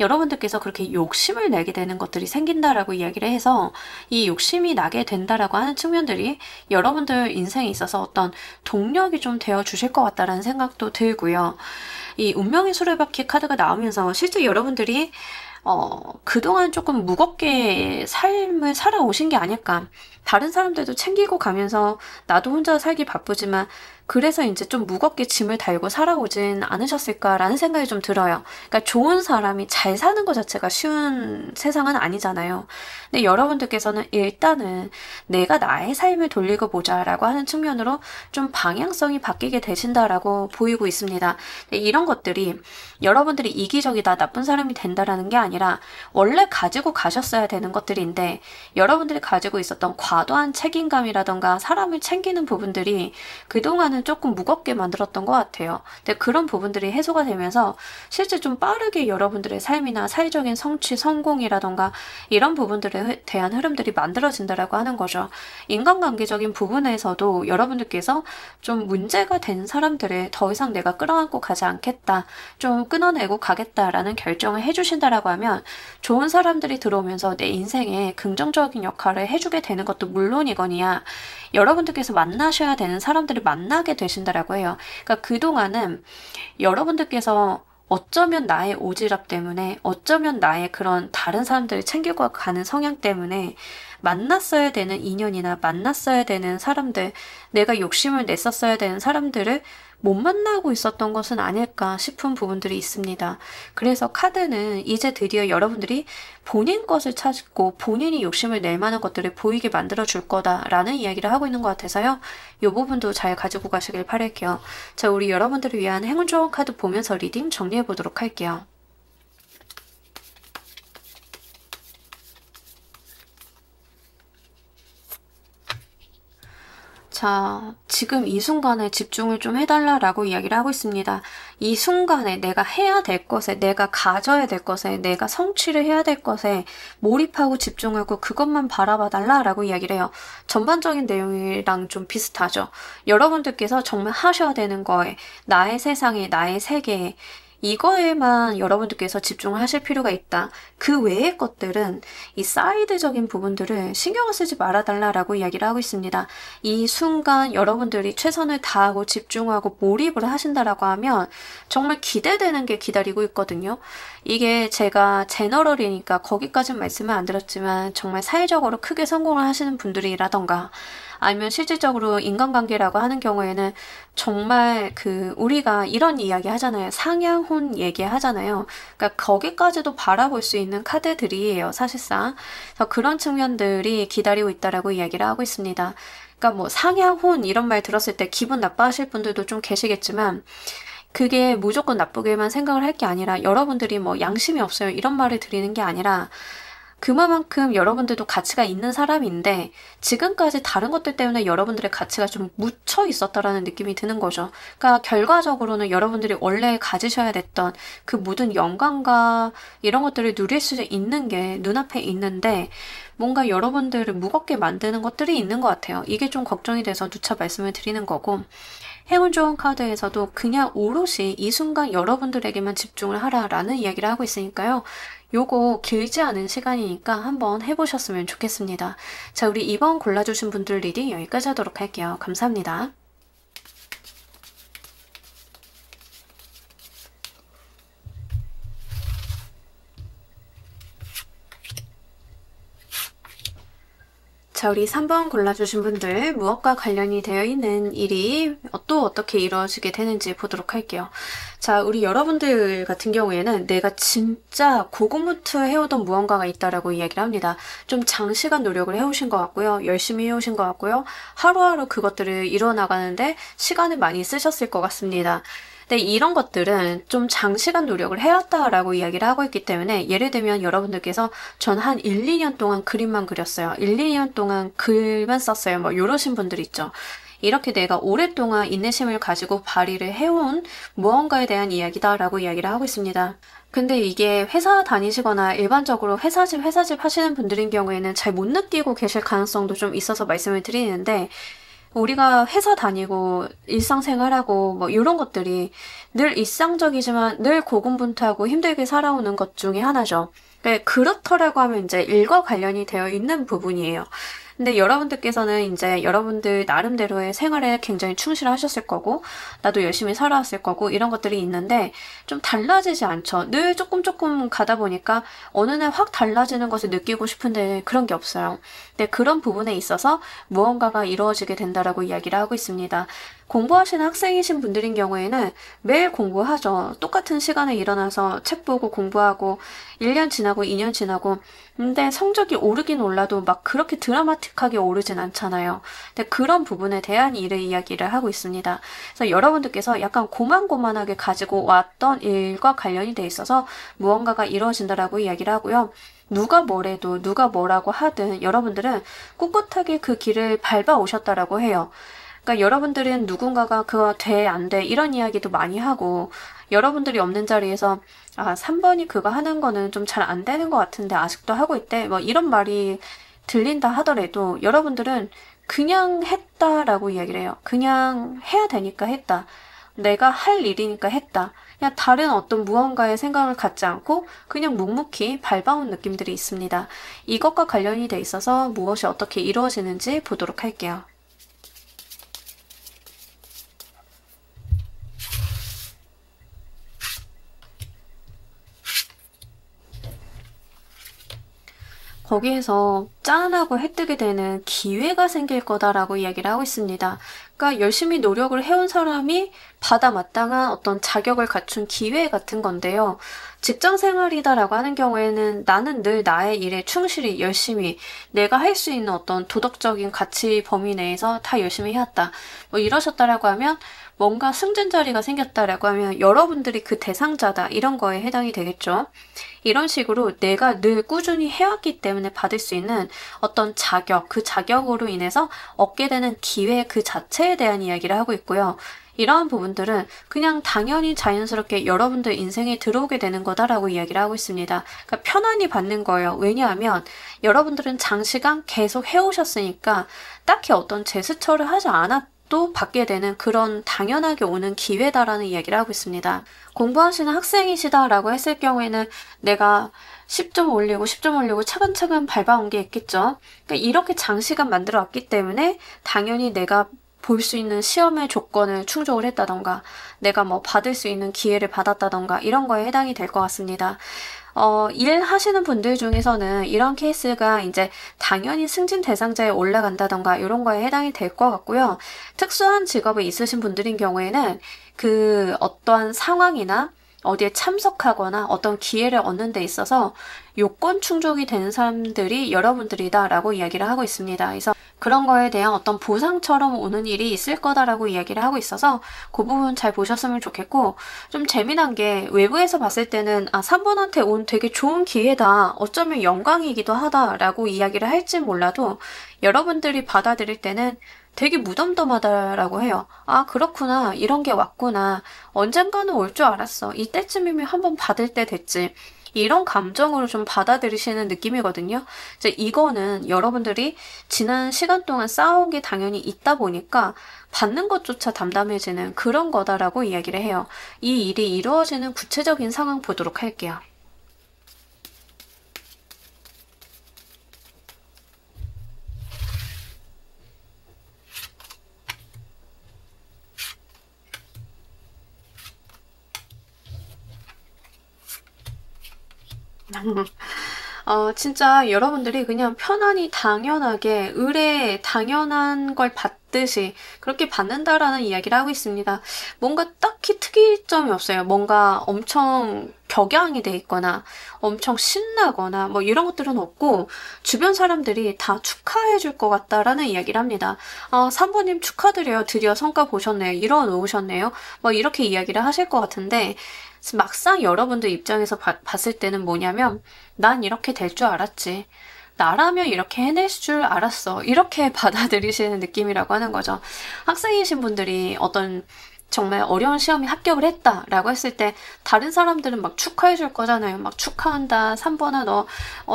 여러분들께서 그렇게 욕심을 내게 되는 것들이 생긴다라고 이야기를 해서 이 욕심이 나게 된다라고 하는 측면들이 여러분들 인생에 있어서 어떤 동력이 좀 되어 주실 것 같다라는 생각도 들고요. 이 운명의 수레바퀴 카드가 나오면서 실제 여러분들이 그동안 조금 무겁게 삶을 살아오신 게 아닐까. 다른 사람들도 챙기고 가면서 나도 혼자 살기 바쁘지만 그래서 이제 좀 무겁게 짐을 달고 살아오진 않으셨을까라는 생각이 좀 들어요. 그러니까 좋은 사람이 잘 사는 것 자체가 쉬운 세상은 아니잖아요. 근데 여러분들께서는 일단은 내가 나의 삶을 돌리고 보자라고 하는 측면으로 좀 방향성이 바뀌게 되신다라고 보이고 있습니다. 이런 것들이 여러분들이 이기적이다, 나쁜 사람이 된다라는 게 아니라 원래 가지고 가셨어야 되는 것들인데, 여러분들이 가지고 있었던 과도한 책임감이라던가 사람을 챙기는 부분들이 그동안은 조금 무겁게 만들었던 것 같아요. 근데 그런 부분들이 해소가 되면서 실제 좀 빠르게 여러분들의 삶이나 사회적인 성취, 성공이라던가 이런 부분들에 대한 흐름들이 만들어진다라고 하는 거죠. 인간관계적인 부분에서도 여러분들께서 좀 문제가 된 사람들을 더 이상 내가 끌어안고 가지 않겠다, 좀 끊어내고 가겠다라는 결정을 해주신다라고 하면 좋은 사람들이 들어오면서 내 인생에 긍정적인 역할을 해주게 되는 것도 물론이거니와 여러분들께서 만나셔야 되는 사람들을 만나게 되신다라고 해요. 그러니까 그동안은 여러분들께서 어쩌면 나의 오지랖 때문에, 어쩌면 나의 그런 다른 사람들을 챙기고 가는 성향 때문에 만났어야 되는 인연이나 만났어야 되는 사람들, 내가 욕심을 냈었어야 되는 사람들을 못 만나고 있었던 것은 아닐까 싶은 부분들이 있습니다. 그래서 카드는 이제 드디어 여러분들이 본인 것을 찾고 본인이 욕심을 낼 만한 것들을 보이게 만들어 줄 거다라는 이야기를 하고 있는 것 같아서요. 이 부분도 잘 가지고 가시길 바랄게요. 자, 우리 여러분들을 위한 행운 좋은 카드 보면서 리딩 정리해 보도록 할게요. 자, 지금 이 순간에 집중을 좀 해달라라고 이야기를 하고 있습니다. 이 순간에 내가 해야 될 것에, 내가 가져야 될 것에, 내가 성취를 해야 될 것에 몰입하고 집중하고 그것만 바라봐달라라고 이야기를 해요. 전반적인 내용이랑 좀 비슷하죠. 여러분들께서 정말 하셔야 되는 거에, 나의 세상에, 나의 세계에, 이거에만 여러분들께서 집중을 하실 필요가 있다. 그 외의 것들은 이 사이드적인 부분들을 신경을 쓰지 말아달라라고 이야기를 하고 있습니다. 이 순간 여러분들이 최선을 다하고 집중하고 몰입을 하신다라고 하면 정말 기대되는 게 기다리고 있거든요. 이게 제가 제너럴이니까 거기까지는 말씀을 안 드렸지만 정말 사회적으로 크게 성공을 하시는 분들이라던가 아니면 실질적으로 인간관계라고 하는 경우에는 정말 우리가 이런 이야기 하잖아요. 상향혼 얘기 하잖아요. 그러니까 거기까지도 바라볼 수 있는 카드들이에요, 사실상. 그래서 그런 측면들이 기다리고 있다라고 이야기를 하고 있습니다. 그러니까 뭐 상향혼 이런 말 들었을 때 기분 나빠하실 분들도 좀 계시겠지만 그게 무조건 나쁘게만 생각을 할 게 아니라 여러분들이 뭐 양심이 없어요 이런 말을 드리는 게 아니라 그만큼 여러분들도 가치가 있는 사람인데 지금까지 다른 것들 때문에 여러분들의 가치가 좀 묻혀 있었다라는 느낌이 드는 거죠. 그러니까 결과적으로는 여러분들이 원래 가지셔야 됐던 그 모든 영광과 이런 것들을 누릴 수 있는 게 눈앞에 있는데 뭔가 여러분들을 무겁게 만드는 것들이 있는 것 같아요. 이게 좀 걱정이 돼서 누차 말씀을 드리는 거고 행운 좋은 카드에서도 그냥 오롯이 이 순간 여러분들에게만 집중을 하라라는 이야기를 하고 있으니까요. 요거 길지 않은 시간이니까 한번 해보셨으면 좋겠습니다. 자, 우리 이번 골라주신 분들 리딩 여기까지 하도록 할게요. 감사합니다. 자, 우리 3번 골라주신 분들 무엇과 관련이 되어 있는 일이 또 어떻게 이루어지게 되는지 보도록 할게요. 자, 우리 여러분들 같은 경우에는 내가 진짜 고군분투해오던 무언가가 있다라고 이야기를 합니다. 좀 장시간 노력을 해오신 것 같고요. 열심히 해오신 것 같고요. 하루하루 그것들을 이뤄나가는데 시간을 많이 쓰셨을 것 같습니다. 근데 이런 것들은 좀 장시간 노력을 해왔다라고 이야기를 하고 있기 때문에 예를 들면 여러분들께서 전 한 1, 2년 동안 그림만 그렸어요. 1, 2년 동안 글만 썼어요. 뭐 이러신 분들 있죠. 이렇게 내가 오랫동안 인내심을 가지고 발휘를 해온 무언가에 대한 이야기다라고 이야기를 하고 있습니다. 근데 이게 회사 다니시거나 일반적으로 회사집 하시는 분들인 경우에는 잘 못 느끼고 계실 가능성도 좀 있어서 말씀을 드리는데 우리가 회사 다니고 일상생활하고 뭐 이런 것들이 늘 일상적이지만 늘 고군분투하고 힘들게 살아오는 것 중에 하나죠. 그렇더라고 하면 이제 일과 관련이 되어 있는 부분이에요. 근데 여러분들께서는 이제 여러분들 나름대로의 생활에 굉장히 충실하셨을 거고 나도 열심히 살아왔을 거고 이런 것들이 있는데 좀 달라지지 않죠. 늘 조금 가다 보니까 어느 날 확 달라지는 것을 느끼고 싶은데 그런 게 없어요. 근데 그런 부분에 있어서 무언가가 이루어지게 된다라고 이야기를 하고 있습니다. 공부하시는 학생이신 분들인 경우에는 매일 공부하죠. 똑같은 시간에 일어나서 책 보고 공부하고 1년 지나고 2년 지나고 근데 성적이 오르긴 올라도 막 그렇게 드라마틱하게 오르진 않잖아요. 근데 그런 부분에 대한 일을 이야기를 하고 있습니다. 그래서 여러분들께서 약간 고만고만하게 가지고 왔던 일과 관련이 돼 있어서 무언가가 이루어진다라고 이야기를 하고요. 누가 뭐래도 누가 뭐라고 하든 여러분들은 꿋꿋하게 그 길을 밟아 오셨다라고 해요. 그러니까 여러분들은 누군가가 그거 돼, 안 돼, 이런 이야기도 많이 하고, 여러분들이 없는 자리에서, 3번이 그거 하는 거는 좀 잘 안 되는 것 같은데 아직도 하고 있대. 뭐 이런 말이 들린다 하더라도 여러분들은 그냥 했다라고 이야기를 해요. 그냥 해야 되니까 했다. 내가 할 일이니까 했다. 그냥 다른 어떤 무언가의 생각을 갖지 않고 그냥 묵묵히 밟아온 느낌들이 있습니다. 이것과 관련이 돼 있어서 무엇이 어떻게 이루어지는지 보도록 할게요. 거기에서 짠하고 해뜨게 되는 기회가 생길 거다라고 이야기를 하고 있습니다. 그러니까 열심히 노력을 해온 사람이 받아 마땅한 어떤 자격을 갖춘 기회 같은 건데요. 직장 생활이다라고 하는 경우에는 나는 늘 나의 일에 충실히 열심히 내가 할 수 있는 어떤 도덕적인 가치 범위 내에서 다 열심히 해왔다. 뭐 이러셨다라고 하면 뭔가 승진 자리가 생겼다라고 하면 여러분들이 그 대상자다 이런 거에 해당이 되겠죠. 이런 식으로 내가 늘 꾸준히 해왔기 때문에 받을 수 있는 어떤 자격, 그 자격으로 인해서 얻게 되는 기회 그 자체에 대한 이야기를 하고 있고요. 이러한 부분들은 그냥 당연히 자연스럽게 여러분들 인생에 들어오게 되는 거다라고 이야기를 하고 있습니다. 그러니까 편안히 받는 거예요. 왜냐하면 여러분들은 장시간 계속 해오셨으니까 딱히 어떤 제스처를 하지 않아도 받게 되는 그런 당연하게 오는 기회다라는 이야기를 하고 있습니다. 공부하시는 학생이시다라고 했을 경우에는 내가 10점 올리고 10점 올리고 차근차근 밟아온 게 있겠죠. 그러니까 이렇게 장시간 만들어 왔기 때문에 당연히 내가 볼 수 있는 시험의 조건을 충족을 했다던가 내가 뭐 받을 수 있는 기회를 받았다던가 이런 거에 해당이 될 것 같습니다. 일하시는 분들 중에서는 이런 케이스가 이제 당연히 승진 대상자에 올라간다던가 이런 거에 해당이 될 것 같고요. 특수한 직업이 있으신 분들인 경우에는 그 어떠한 상황이나 어디에 참석하거나 어떤 기회를 얻는 데 있어서 요건 충족이 되는 사람들이 여러분들이다라고 이야기를 하고 있습니다. 그래서 그런 거에 대한 어떤 보상처럼 오는 일이 있을 거다라고 이야기를 하고 있어서 그 부분 잘 보셨으면 좋겠고, 좀 재미난 게 외부에서 봤을 때는 3번한테 온 되게 좋은 기회다, 어쩌면 영광이기도 하다라고 이야기를 할지 몰라도 여러분들이 받아들일 때는 되게 무덤덤하다라고 해요. 그렇구나. 이런 게 왔구나. 언젠가는 올 줄 알았어. 이때쯤이면 한번 받을 때 됐지. 이런 감정으로 좀 받아들이시는 느낌이거든요. 이제 이거는 여러분들이 지난 시간 동안 쌓아온 게 당연히 있다 보니까 받는 것조차 담담해지는 그런 거다라고 이야기를 해요. 이 일이 이루어지는 구체적인 상황 보도록 할게요. 진짜 여러분들이 그냥 편안히 당연하게 의뢰 당연한 걸 받듯이 그렇게 받는다라는 이야기를 하고 있습니다. 뭔가 딱히 특이점이 없어요. 뭔가 엄청 격양이 돼 있거나 엄청 신나거나 뭐 이런 것들은 없고 주변 사람들이 다 축하해 줄 것 같다라는 이야기를 합니다. 3번님 축하드려요. 드디어 성과 보셨네요. 이뤄놓으셨네요. 뭐 이렇게 이야기를 하실 것 같은데 막상 여러분들 입장에서 봤을 때는 뭐냐면 난 이렇게 될 줄 알았지. 나라면 이렇게 해낼 줄 알았어. 이렇게 받아들이시는 느낌이라고 하는 거죠. 학생이신 분들이 어떤 정말 어려운 시험에 합격을 했다라고 했을 때 다른 사람들은 막 축하해 줄 거잖아요. 막 축하한다. 3번아 너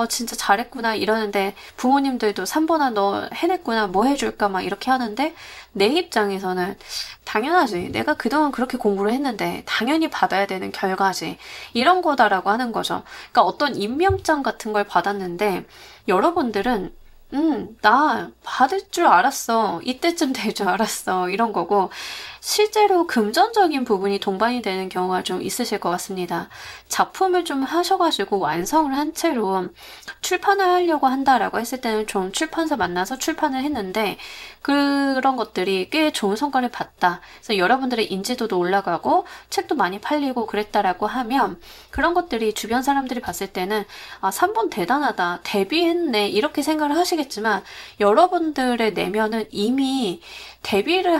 진짜 잘했구나 이러는데 부모님들도 3번아 너 해냈구나 뭐 해줄까 막 이렇게 하는데 내 입장에서는 당연하지. 내가 그동안 그렇게 공부를 했는데 당연히 받아야 되는 결과지. 이런 거다라고 하는 거죠. 그러니까 어떤 임명장 같은 걸 받았는데 여러분들은 나 받을 줄 알았어. 이때쯤 될 줄 알았어. 이런 거고 실제로 금전적인 부분이 동반이 되는 경우가 좀 있으실 것 같습니다. 작품을 좀 하셔가지고 완성을 한 채로 출판을 하려고 한다라고 했을 때는 좀 출판사 만나서 출판을 했는데 그런 것들이 꽤 좋은 성과를 봤다. 그래서 여러분들의 인지도도 올라가고 책도 많이 팔리고 그랬다라고 하면 그런 것들이 주변 사람들이 봤을 때는 3번 대단하다. 데뷔했네. 이렇게 생각을 하시겠지만 여러분들의 내면은 이미 데뷔를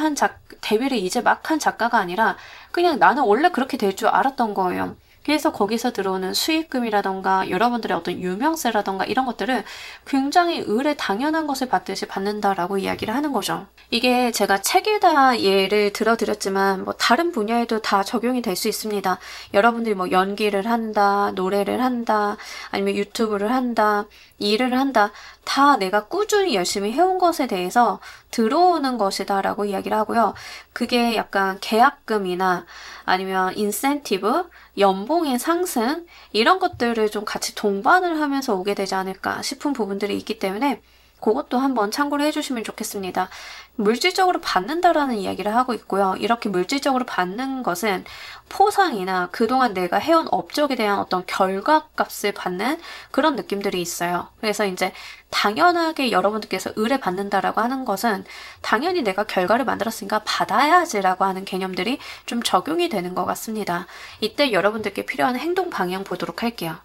이제 막 한 작가가 아니라 그냥 나는 원래 그렇게 될 줄 알았던 거예요. 그래서 거기서 들어오는 수익금이라던가 여러분들의 어떤 유명세라던가 이런 것들을 굉장히 의뢰 당연한 것을 받듯이 받는다라고 이야기를 하는 거죠. 이게 제가 책에다 예를 들어드렸지만 뭐 다른 분야에도 다 적용이 될 수 있습니다. 여러분들이 뭐 연기를 한다, 노래를 한다, 아니면 유튜브를 한다, 일을 한다. 다 내가 꾸준히 열심히 해온 것에 대해서 들어오는 것이다 라고 이야기를 하고요. 그게 약간 계약금이나 아니면 인센티브, 연봉의 상승 이런 것들을 좀 같이 동반을 하면서 오게 되지 않을까 싶은 부분들이 있기 때문에 그것도 한번 참고를 해주시면 좋겠습니다. 물질적으로 받는다라는 이야기를 하고 있고요. 이렇게 물질적으로 받는 것은 포상이나 그동안 내가 해온 업적에 대한 어떤 결과값을 받는 그런 느낌들이 있어요. 그래서 이제 당연하게 여러분들께서 의뢰받는다라고 하는 것은 당연히 내가 결과를 만들었으니까 받아야지라고 하는 개념들이 좀 적용이 되는 것 같습니다. 이때 여러분들께 필요한 행동 방향 보도록 할게요.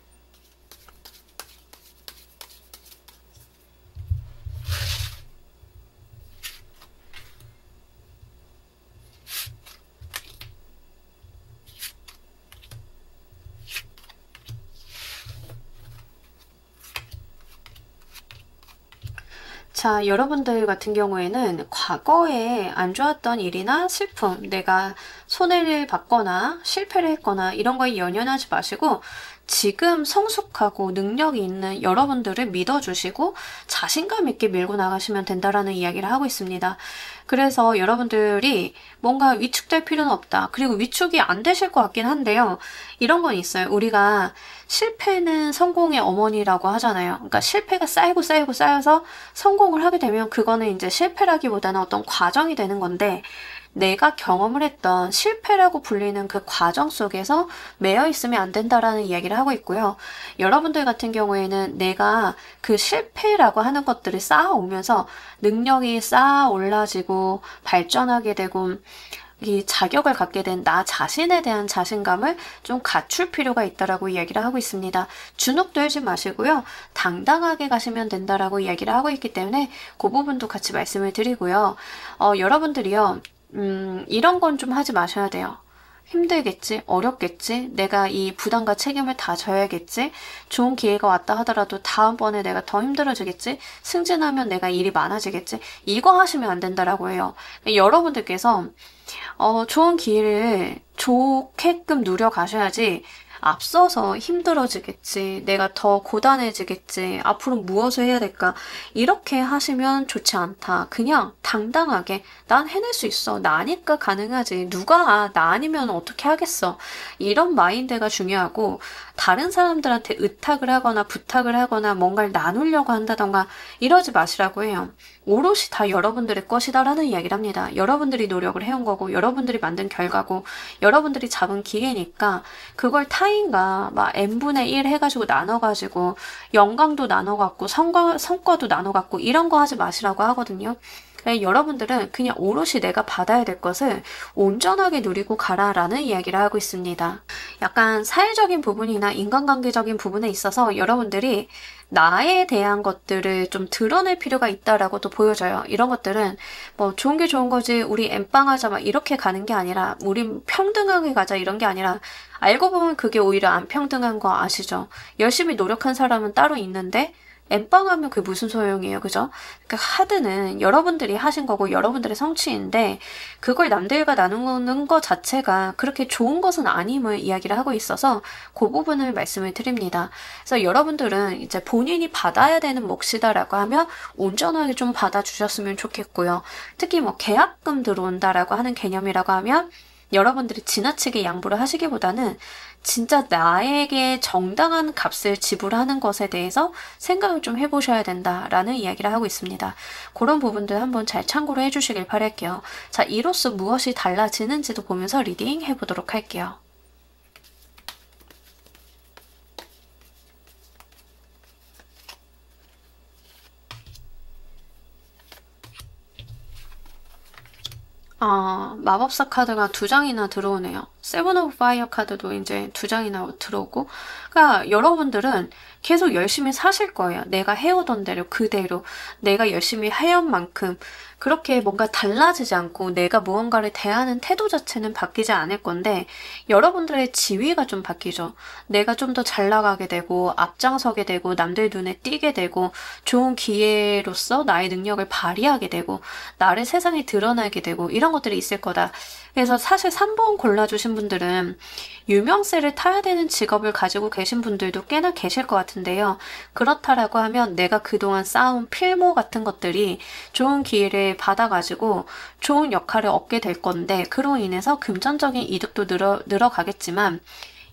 자, 여러분들 같은 경우에는 과거에 안 좋았던 일이나 슬픔, 내가 손해를 받거나 실패를 했거나 이런 거에 연연하지 마시고 지금 성숙하고 능력이 있는 여러분들을 믿어주시고 자신감 있게 밀고 나가시면 된다라는 이야기를 하고 있습니다. 그래서 여러분들이 뭔가 위축될 필요는 없다. 그리고 위축이 안 되실 것 같긴 한데요. 이런 건 있어요. 우리가 실패는 성공의 어머니라고 하잖아요. 그러니까 실패가 쌓이고 쌓이고 쌓여서 성공을 하게 되면 그거는 이제 실패라기보다는 어떤 과정이 되는 건데 내가 경험을 했던 실패라고 불리는 그 과정 속에서 매여 있으면 안 된다라는 이야기를 하고 있고요. 여러분들 같은 경우에는 내가 그 실패라고 하는 것들을 쌓아오면서 능력이 쌓아 올라지고 발전하게 되고 이 자격을 갖게 된 나 자신에 대한 자신감을 좀 갖출 필요가 있다라고 이야기를 하고 있습니다. 주눅 들지 마시고요. 당당하게 가시면 된다라고 이야기를 하고 있기 때문에 그 부분도 같이 말씀을 드리고요. 여러분들이요. 이런 건 좀 하지 마셔야 돼요. 힘들겠지, 어렵겠지, 내가 이 부담과 책임을 다 져야겠지, 좋은 기회가 왔다 하더라도 다음번에 내가 더 힘들어지겠지, 승진하면 내가 일이 많아지겠지, 이거 하시면 안 된다라고 해요. 여러분들께서 좋은 기회를 좋게끔 누려가셔야지 앞서서 힘들어지겠지, 내가 더 고단해지겠지, 앞으로 무엇을 해야 될까 이렇게 하시면 좋지 않다. 그냥 당당하게 난 해낼 수 있어, 나니까 가능하지, 누가 나 아니면 어떻게 하겠어, 이런 마인드가 중요하고 다른 사람들한테 의탁을 하거나 부탁을 하거나 뭔가를 나누려고 한다던가 이러지 마시라고 해요. 오롯이 다 여러분들의 것이다라는 이야기를 합니다. 여러분들이 노력을 해온 거고 여러분들이 만든 결과고 여러분들이 잡은 기회니까 그걸 타인과 막 n분의 1 해가지고 나눠가지고 영광도 나눠갖고 성과도 나눠갖고 이런 거 하지 마시라고 하거든요. 여러분들은 그냥 오롯이 내가 받아야 될 것을 온전하게 누리고 가라라는 이야기를 하고 있습니다. 약간 사회적인 부분이나 인간관계적인 부분에 있어서 여러분들이 나에 대한 것들을 좀 드러낼 필요가 있다라고 또 보여져요. 이런 것들은 뭐 좋은 게 좋은 거지, 우리 엠빵하자 막 이렇게 가는 게 아니라 우리 평등하게 가자 이런 게 아니라 알고 보면 그게 오히려 안 평등한 거 아시죠? 열심히 노력한 사람은 따로 있는데 엠빵하면 그게 무슨 소용이에요, 그죠? 그러니까 하드는 여러분들이 하신 거고 여러분들의 성취인데 그걸 남들과 나누는 것 자체가 그렇게 좋은 것은 아님을 이야기를 하고 있어서 그 부분을 말씀을 드립니다. 그래서 여러분들은 이제 본인이 받아야 되는 몫이다라고 하면 온전하게 좀 받아주셨으면 좋겠고요. 특히 뭐 계약금 들어온다라고 하는 개념이라고 하면 여러분들이 지나치게 양보를 하시기보다는 진짜 나에게 정당한 값을 지불하는 것에 대해서 생각을 좀 해보셔야 된다라는 이야기를 하고 있습니다. 그런 부분들 한번 잘 참고를 해주시길 바랄게요. 자, 이로써 무엇이 달라지는지도 보면서 리딩 해보도록 할게요. 마법사 카드가 2장이나 들어오네요. 세븐 오브 파이어 카드도 이제 2장이나 들어오고, 그러니까 여러분들은 계속 열심히 사실 거예요. 내가 해오던 대로 그대로 내가 열심히 해온 만큼 그렇게 뭔가 달라지지 않고 내가 무언가를 대하는 태도 자체는 바뀌지 않을 건데 여러분들의 지위가 좀 바뀌죠. 내가 좀 더 잘 나가게 되고 앞장서게 되고 남들 눈에 띄게 되고 좋은 기회로서 나의 능력을 발휘하게 되고 나를 세상에 드러나게 되고 이런 것들이 있을 거다. 그래서 사실 3번 골라주신 분들은 유명세를 타야 되는 직업을 가지고 계신 분들도 꽤나 계실 것 같은데요. 그렇다라고 하면 내가 그동안 쌓아온 필모 같은 것들이 좋은 기회를 받아가지고 좋은 역할을 얻게 될 건데 그로 인해서 금전적인 이득도 늘어가겠지만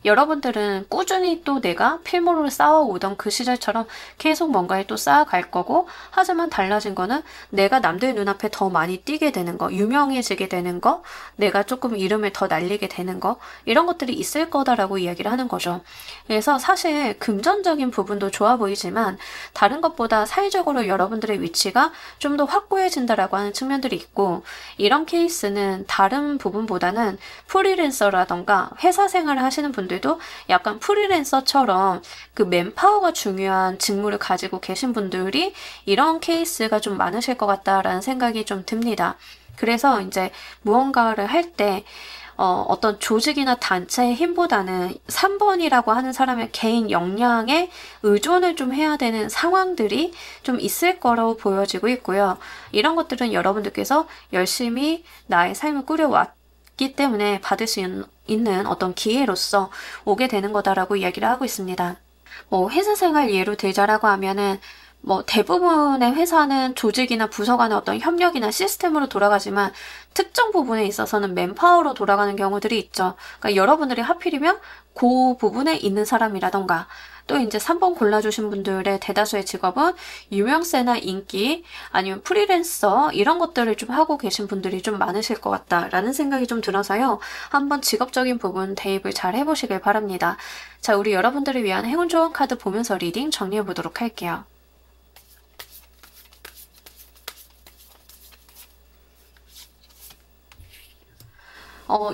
여러분들은 꾸준히 또 내가 필모를 쌓아오던 그 시절처럼 계속 뭔가를 또 쌓아갈 거고, 하지만 달라진 거는 내가 남들 눈앞에 더 많이 띄게 되는 거, 유명해지게 되는 거, 내가 조금 이름을 더 날리게 되는 거, 이런 것들이 있을 거다라고 이야기를 하는 거죠. 그래서 사실 금전적인 부분도 좋아 보이지만 다른 것보다 사회적으로 여러분들의 위치가 좀 더 확고해진다라고 하는 측면들이 있고, 이런 케이스는 다른 부분보다는 프리랜서라던가 회사 생활을 하시는 분들도 약간 프리랜서처럼 그 맨파워가 중요한 직무를 가지고 계신 분들이 이런 케이스가 좀 많으실 것 같다라는 생각이 좀 듭니다. 그래서 이제 무언가를 할 때 어떤 조직이나 단체의 힘보다는 3번이라고 하는 사람의 개인 역량에 의존을 좀 해야 되는 상황들이 좀 있을 거라고 보여지고 있고요. 이런 것들은 여러분들께서 열심히 나의 삶을 꾸려왔기 때문에 받을 수 있는 어떤 기회로서 오게 되는 거다라고 이야기를 하고 있습니다. 뭐 회사 생활 예로 들자라고 하면은 뭐 대부분의 회사는 조직이나 부서 간의 어떤 협력이나 시스템으로 돌아가지만 특정 부분에 있어서는 맨파워로 돌아가는 경우들이 있죠. 그러니까 여러분들이 하필이면 그 부분에 있는 사람이라던가, 또 이제 3번 골라주신 분들의 대다수의 직업은 유명세나 인기 아니면 프리랜서 이런 것들을 좀 하고 계신 분들이 좀 많으실 것 같다라는 생각이 좀 들어서요. 한번 직업적인 부분 대입을 잘 해보시길 바랍니다. 자, 우리 여러분들을 위한 행운 좋은 카드 보면서 리딩 정리해 보도록 할게요.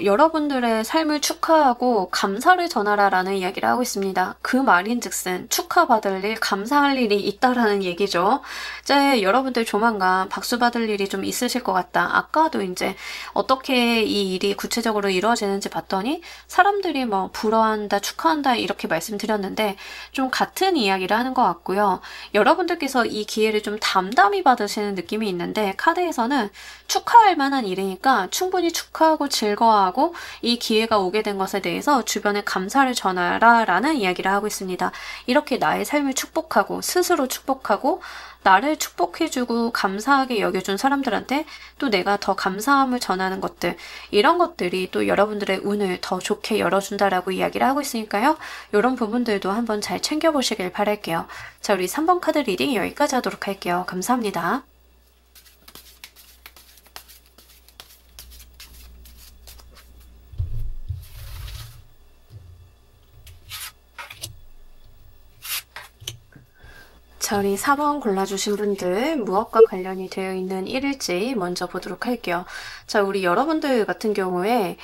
여러분들의 삶을 축하하고 감사를 전하라라는 이야기를 하고 있습니다. 그 말인즉슨 축하받을 일, 감사할 일이 있다라는 얘기죠. 이제 여러분들 조만간 박수 받을 일이 좀 있으실 것 같다. 아까도 이제 어떻게 이 일이 구체적으로 이루어지는지 봤더니 사람들이 뭐 부러워한다, 축하한다 이렇게 말씀드렸는데 좀 같은 이야기를 하는 것 같고요. 여러분들께서 이 기회를 좀 담담히 받으시는 느낌이 있는데 카드에서는 축하할 만한 일이니까 충분히 축하하고 즐거워하고 이 기회가 오게 된 것에 대해서 주변에 감사를 전하라 라는 이야기를 하고 있습니다. 이렇게 나의 삶을 축복하고 스스로 축복하고 나를 축복해주고 감사하게 여겨준 사람들한테 또 내가 더 감사함을 전하는 것들, 이런 것들이 또 여러분들의 운을 더 좋게 열어준다라고 이야기를 하고 있으니까요. 이런 부분들도 한번 잘 챙겨보시길 바랄게요. 자, 우리 3번 카드 리딩 여기까지 하도록 할게요. 감사합니다. 자, 우리 4번 골라주신 분들 무엇과 관련이 되어 있는 일일지 먼저 보도록 할게요. 자, 우리 여러분들 같은 경우에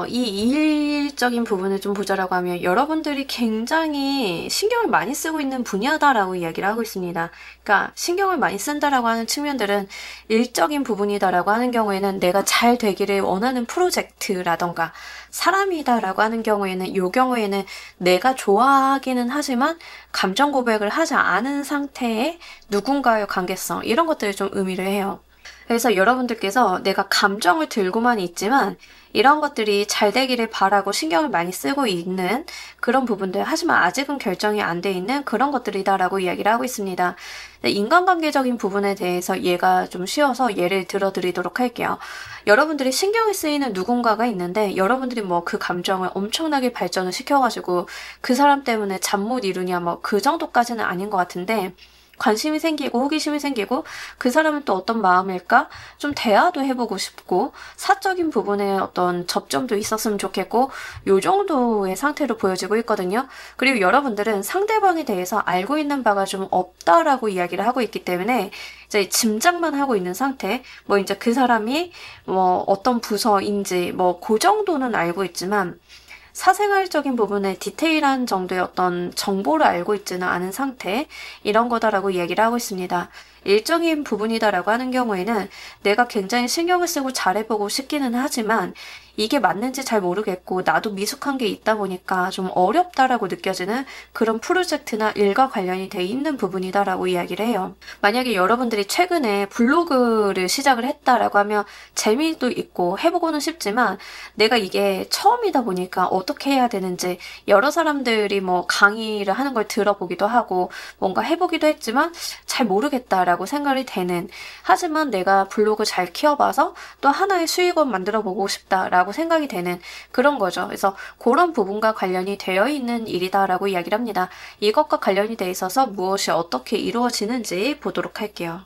이 일적인 부분을 좀 보자라고 하면 여러분들이 굉장히 신경을 많이 쓰고 있는 분야다라고 이야기를 하고 있습니다. 그러니까 신경을 많이 쓴다라고 하는 측면들은 일적인 부분이다라고 하는 경우에는 내가 잘 되기를 원하는 프로젝트라던가 사람이다라고 하는 경우에는 이 경우에는 내가 좋아하기는 하지만 감정 고백을 하지 않은 상태의 누군가의 관계성, 이런 것들을 좀 의미를 해요. 그래서 여러분들께서 내가 감정을 들고만 있지만 이런 것들이 잘 되기를 바라고 신경을 많이 쓰고 있는 그런 부분들, 하지만 아직은 결정이 안 돼 있는 그런 것들이다라고 이야기를 하고 있습니다. 인간관계적인 부분에 대해서 얘가 좀 쉬워서 예를 들어드리도록 할게요. 여러분들이 신경이 쓰이는 누군가가 있는데 여러분들이 뭐 그 감정을 엄청나게 발전을 시켜가지고 그 사람 때문에 잠 못 이루냐 뭐 그 정도까지는 아닌 것 같은데, 관심이 생기고 호기심이 생기고 그 사람은 또 어떤 마음일까? 좀 대화도 해보고 싶고 사적인 부분에 어떤 접점도 있었으면 좋겠고 요 정도의 상태로 보여지고 있거든요. 그리고 여러분들은 상대방에 대해서 알고 있는 바가 좀 없다라고 이야기를 하고 있기 때문에 이제 짐작만 하고 있는 상태, 뭐 이제 그 사람이 뭐 어떤 부서인지 뭐 그 정도는 알고 있지만 사생활적인 부분에 디테일한 정도의 어떤 정보를 알고 있지는 않은 상태, 이런 거다라고 이야기를 하고 있습니다. 일적인 부분이다라고 하는 경우에는 내가 굉장히 신경을 쓰고 잘해보고 싶기는 하지만 이게 맞는지 잘 모르겠고 나도 미숙한 게 있다 보니까 좀 어렵다라고 느껴지는 그런 프로젝트나 일과 관련이 돼 있는 부분이다라고 이야기를 해요. 만약에 여러분들이 최근에 블로그를 시작을 했다라고 하면 재미도 있고 해보고는 싶지만 내가 이게 처음이다 보니까 어떻게 해야 되는지 여러 사람들이 뭐 강의를 하는 걸 들어보기도 하고 뭔가 해보기도 했지만 잘 모르겠다라고 생각이 되는, 하지만 내가 블로그 잘 키워봐서 또 하나의 수익원 만들어 보고 싶다라고 라고 생각이 되는 그런 거죠. 그래서 그런 부분과 관련이 되어 있는 일이다라고 이야기를 합니다. 이것과 관련이 돼 있어서 무엇이 어떻게 이루어지는지 보도록 할게요.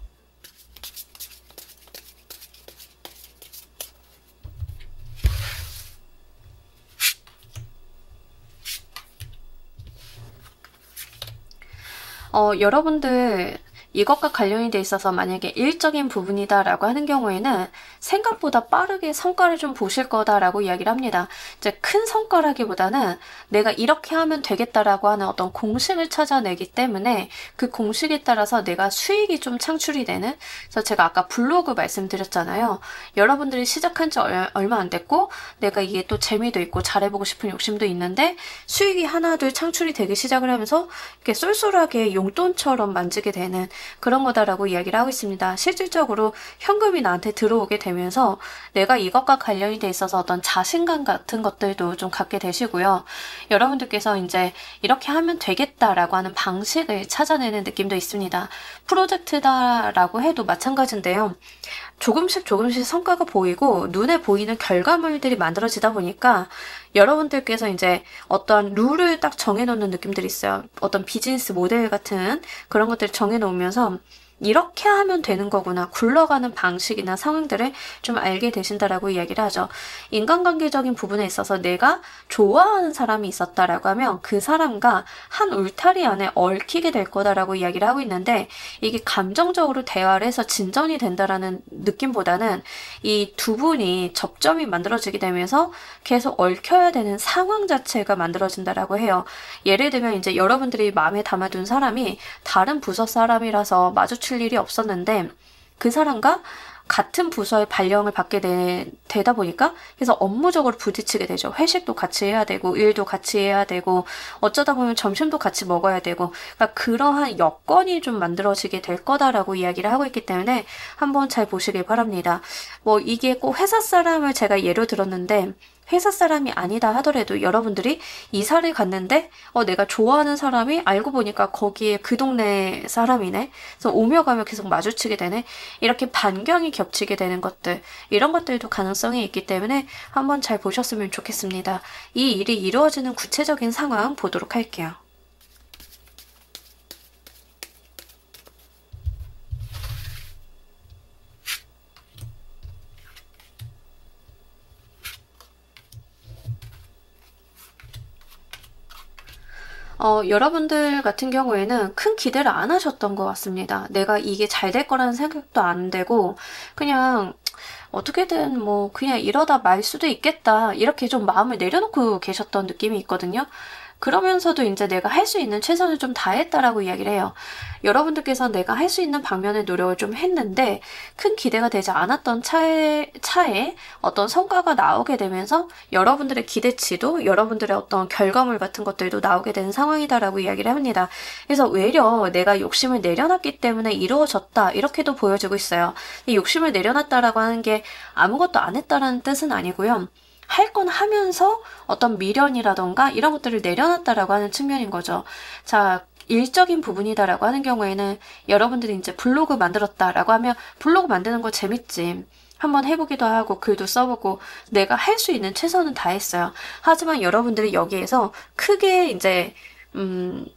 여러분들 이것과 관련이 돼 있어서 만약에 일적인 부분이다라고 하는 경우에는 생각보다 빠르게 성과를 좀 보실 거다라고 이야기를 합니다. 이제 큰 성과라기보다는 내가 이렇게 하면 되겠다라고 하는 어떤 공식을 찾아내기 때문에 그 공식에 따라서 내가 수익이 좀 창출이 되는, 그래서 제가 아까 블로그 말씀드렸잖아요. 여러분들이 시작한 지 얼마 안 됐고 내가 이게 또 재미도 있고 잘해보고 싶은 욕심도 있는데 수익이 하나 둘 창출이 되기 시작을 하면서 이렇게 쏠쏠하게 용돈처럼 만지게 되는 그런 거다라고 이야기를 하고 있습니다. 실질적으로 현금이 나한테 들어오게 되면서 내가 이것과 관련이 돼 있어서 어떤 자신감 같은 것들도 좀 갖게 되시고요. 여러분들께서 이제 이렇게 하면 되겠다라고 하는 방식을 찾아내는 느낌도 있습니다. 프로젝트다라고 해도 마찬가지인데요. 조금씩 성과가 보이고 눈에 보이는 결과물들이 만들어지다 보니까 여러분들께서 이제 어떤 룰을 딱 정해놓는 느낌들이 있어요. 어떤 비즈니스 모델 같은 그런 것들을 정해놓으면서 이렇게 하면 되는 거구나. 굴러가는 방식이나 상황들을 좀 알게 되신다라고 이야기를 하죠. 인간관계적인 부분에 있어서 내가 좋아하는 사람이 있었다라고 하면 그 사람과 한 울타리 안에 얽히게 될 거다라고 이야기를 하고 있는데, 이게 감정적으로 대화를 해서 진전이 된다라는 느낌보다는 이 두 분이 접점이 만들어지게 되면서 계속 얽혀야 되는 상황 자체가 만들어진다라고 해요. 예를 들면 이제 여러분들이 마음에 담아둔 사람이 다른 부서 사람이라서 마주칠 일이 없었는데 그 사람과 같은 부서의 발령을 받게 되다 보니까 그래서 업무적으로 부딪히게 되죠. 회식도 같이 해야 되고 일도 같이 해야 되고 어쩌다 보면 점심도 같이 먹어야 되고, 그러니까 그러한 여건이 좀 만들어지게 될 거다라고 이야기를 하고 있기 때문에 한번 잘 보시길 바랍니다. 뭐 이게 꼭 회사 사람을 제가 예로 들었는데 회사 사람이 아니다 하더라도 여러분들이 이사를 갔는데 내가 좋아하는 사람이 알고 보니까 거기에 그 동네 사람이네. 그래서 오며 가며 계속 마주치게 되네. 이렇게 반경이 겹치게 되는 것들, 이런 것들도 가능성이 있기 때문에 한번 잘 보셨으면 좋겠습니다. 이 일이 이루어지는 구체적인 상황 보도록 할게요. 여러분들 같은 경우에는 큰 기대를 안 하셨던 것 같습니다. 내가 이게 잘 될 거라는 생각도 안 되고 그냥 어떻게든 뭐 그냥 이러다 말 수도 있겠다 이렇게 좀 마음을 내려놓고 계셨던 느낌이 있거든요. 그러면서도 이제 내가 할 수 있는 최선을 좀 다했다라고 이야기를 해요. 여러분들께서 내가 할 수 있는 방면의 노력을 좀 했는데 큰 기대가 되지 않았던 차에 어떤 성과가 나오게 되면서 여러분들의 기대치도 여러분들의 어떤 결과물 같은 것들도 나오게 되는 상황이다라고 이야기를 합니다. 그래서 외려 내가 욕심을 내려놨기 때문에 이루어졌다 이렇게도 보여지고 있어요. 이 욕심을 내려놨다라고 하는 게 아무것도 안 했다라는 뜻은 아니고요. 할 건 하면서 어떤 미련이라던가 이런 것들을 내려놨다라고 하는 측면인 거죠. 자, 일적인 부분이다라고 하는 경우에는 여러분들이 이제 블로그 만들었다라고 하면 블로그 만드는 거 재밌지. 한번 해보기도 하고 글도 써보고 내가 할 수 있는 최선은 다했어요. 하지만 여러분들이 여기에서 크게 이제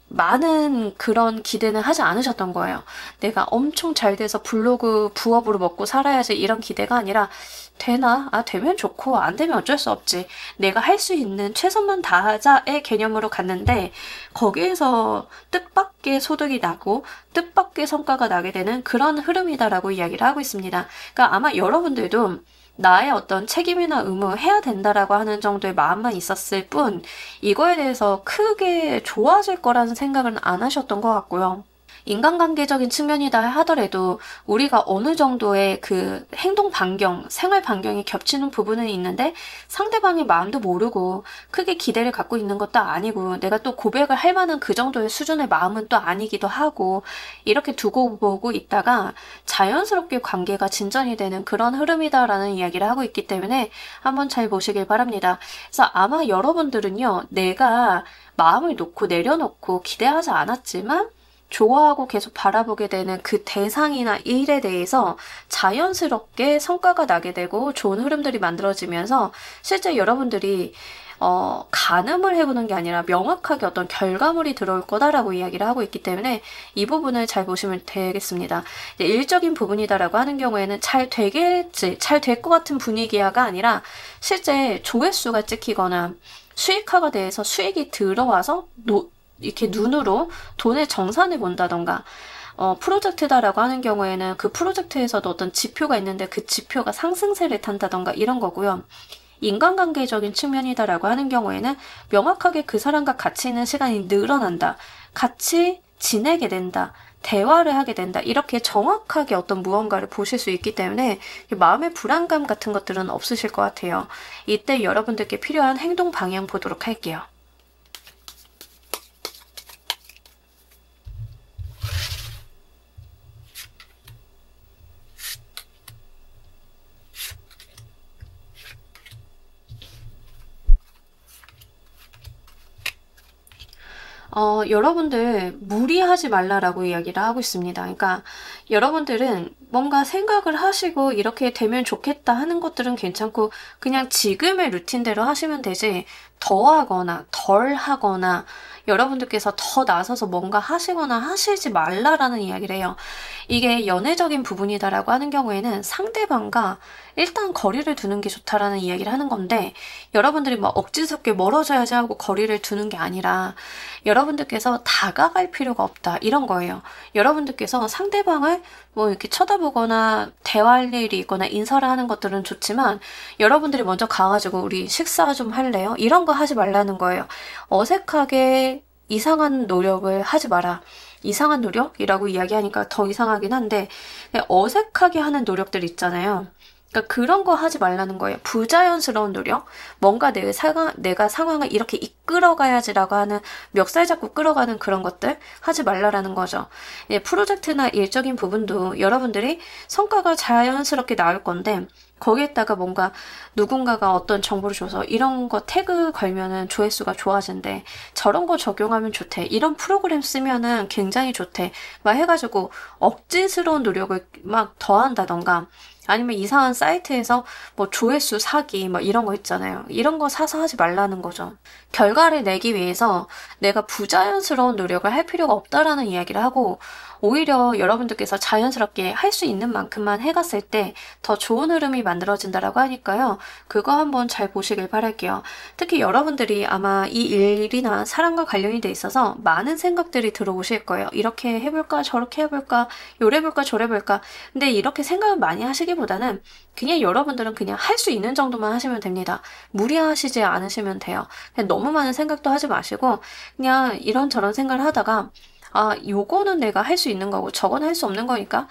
많은 그런 기대는 하지 않으셨던 거예요. 내가 엄청 잘 돼서 블로그 부업으로 먹고 살아야지 이런 기대가 아니라 되나? 되면 좋고 안 되면 어쩔 수 없지. 내가 할 수 있는 최선만 다하자의 개념으로 갔는데 거기에서 뜻밖의 소득이 나고 뜻밖의 성과가 나게 되는 그런 흐름이다라고 이야기를 하고 있습니다. 그러니까 아마 여러분들도 나의 어떤 책임이나 의무 해야 된다라고 하는 정도의 마음만 있었을 뿐 이거에 대해서 크게 좋아질 거라는 생각은 안 하셨던 것 같고요. 인간관계적인 측면이다 하더라도 우리가 어느 정도의 그 행동 반경, 생활 반경이 겹치는 부분은 있는데 상대방의 마음도 모르고 크게 기대를 갖고 있는 것도 아니고 내가 또 고백을 할 만한 그 정도의 수준의 마음은 또 아니기도 하고 이렇게 두고 보고 있다가 자연스럽게 관계가 진전이 되는 그런 흐름이다라는 이야기를 하고 있기 때문에 한번 잘 보시길 바랍니다. 그래서 아마 여러분들은요, 내가 마음을 놓고 내려놓고 기대하지 않았지만 좋아하고 계속 바라보게 되는 그 대상이나 일에 대해서 자연스럽게 성과가 나게 되고 좋은 흐름들이 만들어지면서 실제 여러분들이 가늠을 해보는 게 아니라 명확하게 어떤 결과물이 들어올 거다라고 이야기를 하고 있기 때문에 이 부분을 잘 보시면 되겠습니다. 이제 일적인 부분이다라고 하는 경우에는 잘 되겠지, 잘 될 것 같은 분위기야가 아니라 실제 조회수가 찍히거나 수익화가 돼서 수익이 들어와서 이렇게 눈으로 돈의 정산을 본다던가 프로젝트다라고 하는 경우에는 그 프로젝트에서도 어떤 지표가 있는데 그 지표가 상승세를 탄다던가 이런 거고요. 인간관계적인 측면이다라고 하는 경우에는 명확하게 그 사람과 같이 있는 시간이 늘어난다. 같이 지내게 된다. 대화를 하게 된다. 이렇게 정확하게 어떤 무언가를 보실 수 있기 때문에 마음의 불안감 같은 것들은 없으실 것 같아요. 이때 여러분들께 필요한 행동 방향 보도록 할게요. 여러분들 무리하지 말라라고 이야기를 하고 있습니다. 그러니까 여러분들은 뭔가 생각을 하시고 이렇게 되면 좋겠다 하는 것들은 괜찮고 그냥 지금의 루틴대로 하시면 되지 더 하거나 덜 하거나 여러분들께서 더 나서서 뭔가 하시거나 하시지 말라라는 이야기를 해요. 이게 연애적인 부분이다라고 하는 경우에는 상대방과 일단 거리를 두는 게 좋다라는 이야기를 하는 건데 여러분들이 막 억지스럽게 멀어져야지 하고 거리를 두는 게 아니라 여러분들께서 다가갈 필요가 없다 이런 거예요. 여러분들께서 상대방을 뭐 이렇게 쳐다보거나 대화할 일이 있거나 인사를 하는 것들은 좋지만 여러분들이 먼저 가가지고 우리 식사 좀 할래요? 이런 거 하지 말라는 거예요. 어색하게 이상한 노력을 하지 마라. 이상한 노력이라고 이야기하니까 더 이상하긴 한데 어색하게 하는 노력들 있잖아요. 그러니까 그런 거 하지 말라는 거예요. 부자연스러운 노력, 뭔가 내가 상황을 이렇게 이끌어가야지라고 하는 멱살 잡고 끌어가는 그런 것들 하지 말라라는 거죠. 프로젝트나 일적인 부분도 여러분들이 성과가 자연스럽게 나올 건데 거기에다가 뭔가 누군가가 어떤 정보를 줘서 이런 거 태그 걸면은 조회수가 좋아진대. 저런 거 적용하면 좋대. 이런 프로그램 쓰면은 굉장히 좋대. 막 해가지고 억지스러운 노력을 막 더한다던가 아니면 이상한 사이트에서 뭐 조회수 사기 뭐 이런 거 있잖아요. 이런 거 사서 하지 말라는 거죠. 결과를 내기 위해서 내가 부자연스러운 노력을 할 필요가 없다라는 이야기를 하고 오히려 여러분들께서 자연스럽게 할 수 있는 만큼만 해갔을 때 더 좋은 흐름이 만들어진다라고 하니까요. 그거 한번 잘 보시길 바랄게요. 특히 여러분들이 아마 이 일이나 사람과 관련이 돼 있어서 많은 생각들이 들어오실 거예요. 이렇게 해볼까 저렇게 해볼까 요래 볼까 저래 볼까 근데 이렇게 생각을 많이 하시기보다는 그냥 여러분들은 그냥 할 수 있는 정도만 하시면 됩니다. 무리하시지 않으시면 돼요. 그냥 너무 많은 생각도 하지 마시고 그냥 이런저런 생각을 하다가 요거는 내가 할 수 있는 거고 저건 할 수 없는 거니까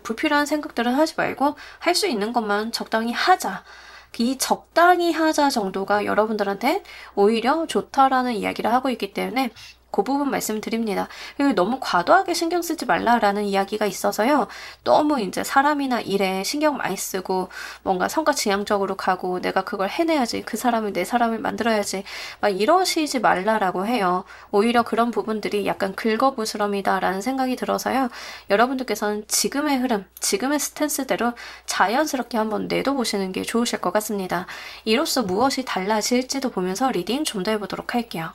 불필요한 생각들은 하지 말고 할 수 있는 것만 적당히 하자. 이 적당히 하자 정도가 여러분들한테 오히려 좋다라는 이야기를 하고 있기 때문에 그 부분 말씀드립니다. 그리고 너무 과도하게 신경 쓰지 말라라는 이야기가 있어서요. 너무 이제 사람이나 일에 신경 많이 쓰고 뭔가 성과 지향적으로 가고 내가 그걸 해내야지 그 사람을 내 사람을 만들어야지 막 이러시지 말라라고 해요. 오히려 그런 부분들이 약간 긁어부스럼이다라는 생각이 들어서요. 여러분들께서는 지금의 흐름, 지금의 스탠스대로 자연스럽게 한번 내둬보시는 게 좋으실 것 같습니다. 이로써 무엇이 달라질지도 보면서 리딩 좀 더 해보도록 할게요.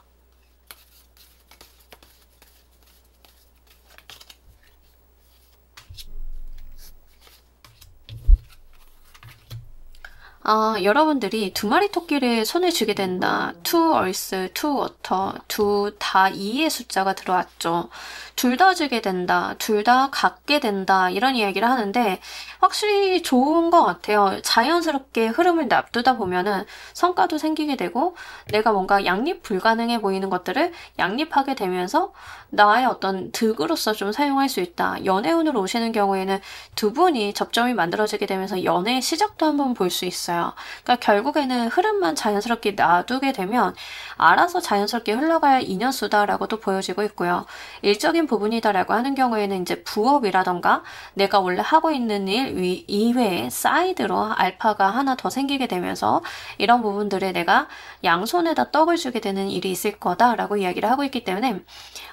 여러분들이 두 마리 토끼를 손에 쥐게 된다. 투 얼스, 투 워터, 두 다 2의 숫자가 들어왔죠. 둘 다 쥐게 된다. 둘 다 갖게 된다. 이런 이야기를 하는데 확실히 좋은 것 같아요. 자연스럽게 흐름을 놔두다 보면은 성과도 생기게 되고 내가 뭔가 양립 불가능해 보이는 것들을 양립하게 되면서 나의 어떤 득으로서 좀 사용할 수 있다. 연애운으로 오시는 경우에는 두 분이 접점이 만들어지게 되면서 연애의 시작도 한번 볼 수 있어요. 있어요. 그러니까 결국에는 흐름만 자연스럽게 놔두게 되면 알아서 자연스럽게 흘러갈 인연수다라고도 보여지고 있고요. 일적인 부분이다라고 하는 경우에는 이제 부업이라던가 내가 원래 하고 있는 일 이외에 사이드로 알파가 하나 더 생기게 되면서 이런 부분들에 내가 양손에다 떡을 주게 되는 일이 있을 거다라고 이야기를 하고 있기 때문에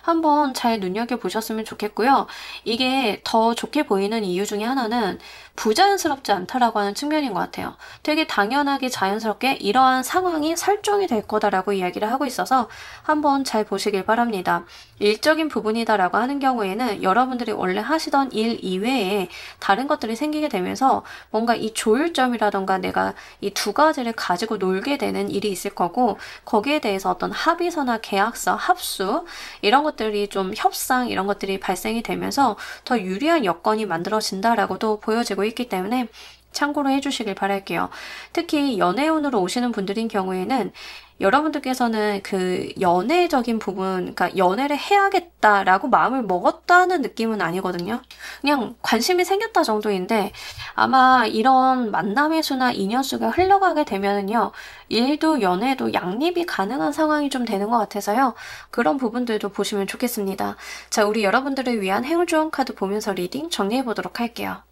한번 잘 눈여겨보셨으면 좋겠고요. 이게 더 좋게 보이는 이유 중에 하나는 부자연스럽지 않다라고 하는 측면인 것 같아요. 되게 당연하게 자연스럽게 이러한 상황이 설정이 될 거다라고 이야기를 하고 있어서 한번 잘 보시길 바랍니다. 일적인 부분이다라고 하는 경우에는 여러분들이 원래 하시던 일 이외에 다른 것들이 생기게 되면서 뭔가 이 조율점이라던가 내가 이 두 가지를 가지고 놀게 되는 일이 있을 거고 거기에 대해서 어떤 합의서나 계약서, 합수 이런 것들이 좀 협상 이런 것들이 발생이 되면서 더 유리한 여건이 만들어진다라고도 보여지고 있기 때문에 참고로 해주시길 바랄게요. 특히 연애운으로 오시는 분들인 경우에는 여러분들께서는 그 연애적인 부분, 그러니까 연애를 해야겠다라고 마음을 먹었다는 느낌은 아니거든요. 그냥 관심이 생겼다 정도인데 아마 이런 만남의 수나 인연 수가 흘러가게 되면은요, 일도 연애도 양립이 가능한 상황이 좀 되는 것 같아서요. 그런 부분들도 보시면 좋겠습니다. 자, 우리 여러분들을 위한 행운 좋은 카드 보면서 리딩 정리해 보도록 할게요.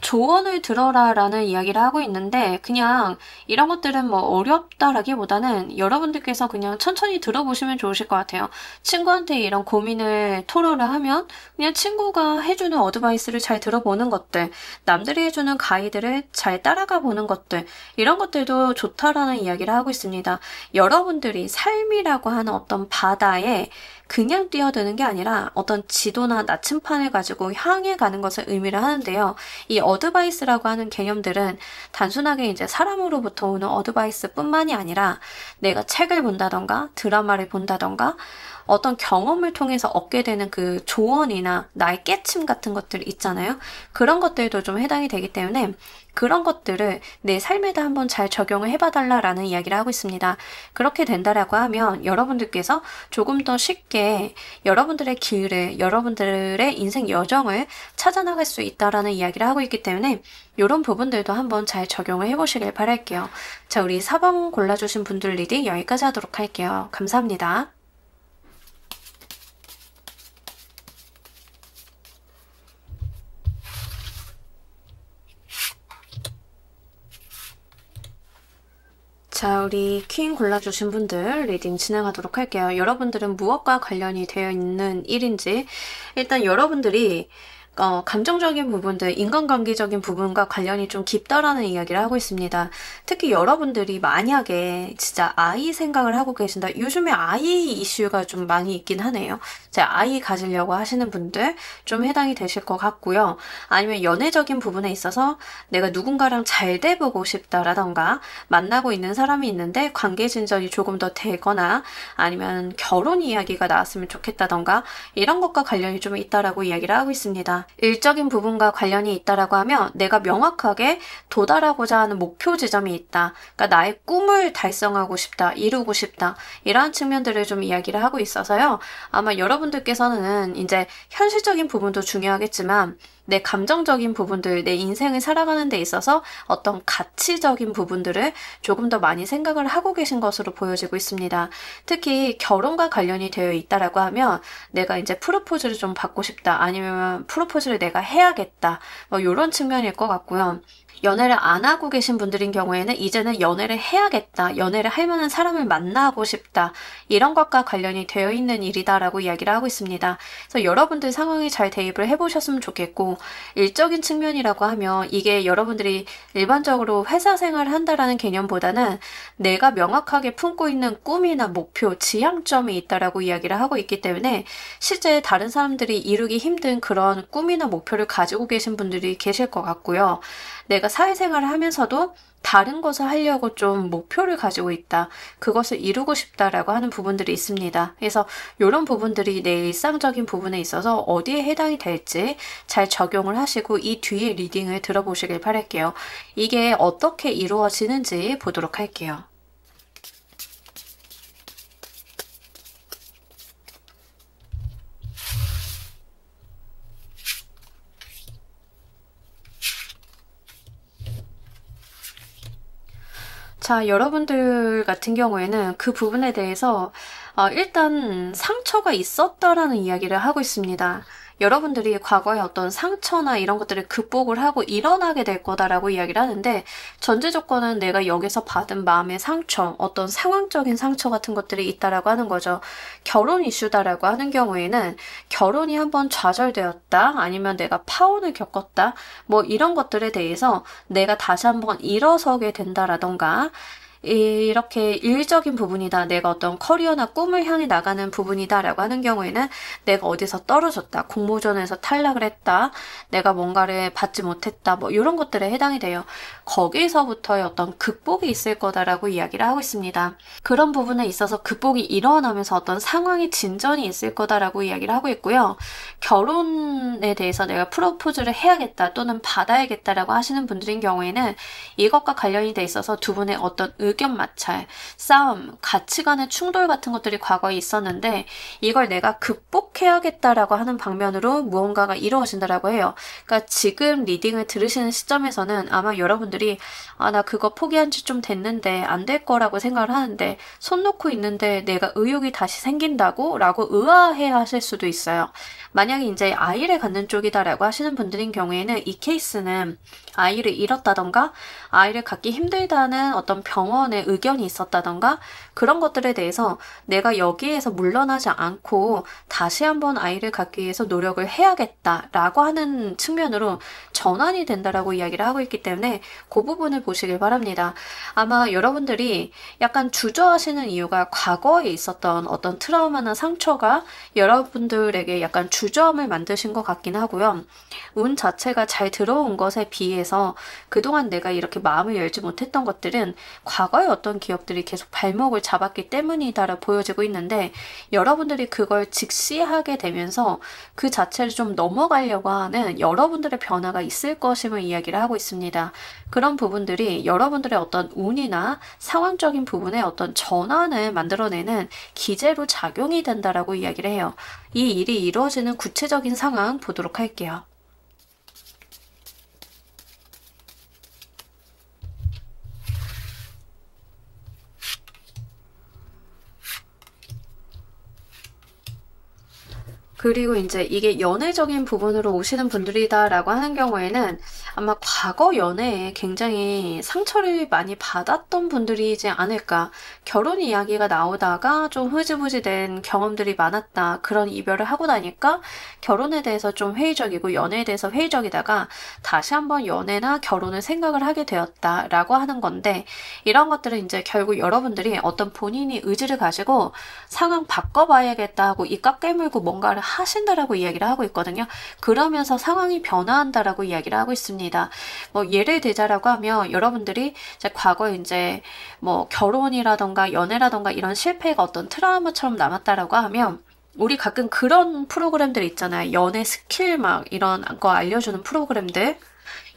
조언을 들어라 라는 이야기를 하고 있는데, 그냥 이런 것들은 뭐 어렵다라기보다는 여러분들께서 그냥 천천히 들어보시면 좋으실 것 같아요. 친구한테 이런 고민을 토로를 하면 그냥 친구가 해주는 어드바이스를 잘 들어보는 것들, 남들이 해주는 가이드를 잘 따라가 보는 것들, 이런 것들도 좋다라는 이야기를 하고 있습니다. 여러분들이 삶이라고 하는 어떤 바다에 그냥 뛰어드는 게 아니라 어떤 지도나 나침판을 가지고 향해 가는 것을 의미를 하는데요. 이 어드바이스라고 하는 개념들은 단순하게 이제 사람으로부터 오는 어드바이스 뿐만이 아니라 내가 책을 본다던가 드라마를 본다던가 어떤 경험을 통해서 얻게 되는 그 조언이나 나의 깨침 같은 것들 있잖아요. 그런 것들도 좀 해당이 되기 때문에 그런 것들을 내 삶에다 한번 잘 적용을 해봐달라라는 이야기를 하고 있습니다. 그렇게 된다라고 하면 여러분들께서 조금 더 쉽게 여러분들의 길을, 여러분들의 인생 여정을 찾아나갈 수 있다라는 이야기를 하고 있기 때문에 이런 부분들도 한번 잘 적용을 해보시길 바랄게요. 자, 우리 4번 골라주신 분들 리딩 여기까지 하도록 할게요. 감사합니다. 자, 우리 퀸 골라주신 분들 리딩 진행하도록 할게요. 여러분들은 무엇과 관련이 되어 있는 일인지 일단 여러분들이 감정적인 부분들, 인간관계적인 부분과 관련이 좀 깊다라는 이야기를 하고 있습니다. 특히 여러분들이 만약에 진짜 아이 생각을 하고 계신다. 요즘에 아이 이슈가 좀 많이 있긴 하네요. 아이 가지려고 하시는 분들 좀 해당이 되실 것 같고요. 아니면 연애적인 부분에 있어서 내가 누군가랑 잘 돼보고 싶다라던가 만나고 있는 사람이 있는데 관계 진전이 조금 더 되거나 아니면 결혼 이야기가 나왔으면 좋겠다던가 이런 것과 관련이 좀 있다라고 이야기를 하고 있습니다. 일적인 부분과 관련이 있다라고 하면 내가 명확하게 도달하고자 하는 목표 지점이 있다. 그러니까 나의 꿈을 달성하고 싶다, 이루고 싶다. 이러한 측면들을 좀 이야기를 하고 있어서요. 아마 여러분들께서는 이제 현실적인 부분도 중요하겠지만 내 감정적인 부분들, 내 인생을 살아가는 데 있어서 어떤 가치적인 부분들을 조금 더 많이 생각을 하고 계신 것으로 보여지고 있습니다. 특히 결혼과 관련이 되어 있다라고 하면 내가 이제 프로포즈를 좀 받고 싶다, 아니면 프로포즈를 내가 해야겠다, 뭐 이런 측면일 것 같고요. 연애를 안 하고 계신 분들인 경우에는 이제는 연애를 해야겠다, 연애를 할 만한 사람을 만나고 싶다, 이런 것과 관련이 되어 있는 일이다라고 이야기를 하고 있습니다. 그래서 여러분들 상황에 잘 대입을 해보셨으면 좋겠고, 일적인 측면이라고 하면 이게 여러분들이 일반적으로 회사 생활을 한다라는 개념보다는 내가 명확하게 품고 있는 꿈이나 목표, 지향점이 있다라고 이야기를 하고 있기 때문에 실제 다른 사람들이 이루기 힘든 그런 꿈이나 목표를 가지고 계신 분들이 계실 것 같고요. 내가 사회생활을 하면서도 다른 것을 하려고 좀 목표를 가지고 있다. 그것을 이루고 싶다라고 하는 부분들이 있습니다. 그래서 이런 부분들이 내 일상적인 부분에 있어서 어디에 해당이 될지 잘 적용을 하시고 이 뒤에 리딩을 들어보시길 바랄게요. 이게 어떻게 이루어지는지 보도록 할게요. 자, 여러분들 같은 경우에는 그 부분에 대해서 일단 상처가 있었다라는 이야기를 하고 있습니다. 여러분들이 과거에 어떤 상처나 이런 것들을 극복을 하고 일어나게 될 거다라고 이야기를 하는데, 전제 조건은 내가 여기서 받은 마음의 상처, 어떤 상황적인 상처 같은 것들이 있다라고 하는 거죠. 결혼 이슈다라고 하는 경우에는 결혼이 한번 좌절되었다, 아니면 내가 파혼을 겪었다, 뭐 이런 것들에 대해서 내가 다시 한번 일어서게 된다라던가, 이렇게 일적인 부분이다, 내가 어떤 커리어나 꿈을 향해 나가는 부분이다 라고 하는 경우에는 내가 어디서 떨어졌다, 공모전에서 탈락을 했다, 내가 뭔가를 받지 못했다, 뭐 이런 것들에 해당이 돼요. 거기서부터의 어떤 극복이 있을 거다라고 이야기를 하고 있습니다. 그런 부분에 있어서 극복이 일어나면서 어떤 상황의 진전이 있을 거다라고 이야기를 하고 있고요. 결혼에 대해서 내가 프로포즈를 해야겠다 또는 받아야겠다라고 하시는 분들인 경우에는 이것과 관련이 돼 있어서 두 분의 어떤 의견 마찰, 싸움, 가치관의 충돌 같은 것들이 과거에 있었는데, 이걸 내가 극복해야겠다라고 하는 방면으로 무언가가 이루어진다라고 해요. 그러니까 지금 리딩을 들으시는 시점에서는 아마 여러분들이 나 그거 포기한 지 좀 됐는데 안 될 거라고 생각을 하는데 손 놓고 있는데 내가 의욕이 다시 생긴다고? 라고 의아해 하실 수도 있어요. 만약에 이제 아이를 갖는 쪽이다라고 하시는 분들인 경우에는 이 케이스는 아이를 잃었다던가 아이를 갖기 힘들다는 어떤 병원의 의견이 있었다던가 그런 것들에 대해서 내가 여기에서 물러나지 않고 다시 한번 아이를 갖기 위해서 노력을 해야겠다라고 하는 측면으로 전환이 된다라고 이야기를 하고 있기 때문에 그 부분을 보시길 바랍니다. 아마 여러분들이 약간 주저하시는 이유가 과거에 있었던 어떤 트라우마나 상처가 여러분들에게 약간 주저함을 만드신 것 같긴 하고요. 운 자체가 잘 들어온 것에 비해서 그동안 내가 이렇게 마음을 열지 못했던 것들은 과거의 어떤 기억들이 계속 발목을 잡았기 때문이다라 보여지고 있는데, 여러분들이 그걸 직시하게 되면서 그 자체를 좀 넘어가려고 하는 여러분들의 변화가 있을 것임을 이야기를 하고 있습니다. 그런 부분들이 여러분들의 어떤 운이나 상황적인 부분에 어떤 전환을 만들어내는 기제로 작용이 된다라고 이야기를 해요. 이 일이 이루어지는 구체적인 상황 보도록 할게요. 그리고 이제 이게 연애적인 부분으로 오시는 분들이다라고 하는 경우에는 아마 과거 연애에 굉장히 상처를 많이 받았던 분들이지 않을까. 결혼 이야기가 나오다가 좀 흐지부지 된 경험들이 많았다. 그런 이별을 하고 나니까 결혼에 대해서 좀 회의적이고 연애에 대해서 회의적이다가 다시 한번 연애나 결혼을 생각을 하게 되었다라고 하는 건데, 이런 것들은 이제 결국 여러분들이 어떤 본인이 의지를 가지고 상황 바꿔봐야겠다 하고 입 깨물고 뭔가를 하신다라고 이야기를 하고 있거든요. 그러면서 상황이 변화한다라고 이야기를 하고 있습니다. 뭐 예를 들자라고 하면 여러분들이 이제 과거에 이제 뭐 결혼이라던가 연애라던가 이런 실패가 어떤 트라우마처럼 남았다라고 하면, 우리 가끔 그런 프로그램들 있잖아요. 연애 스킬 막 이런 거 알려주는 프로그램들.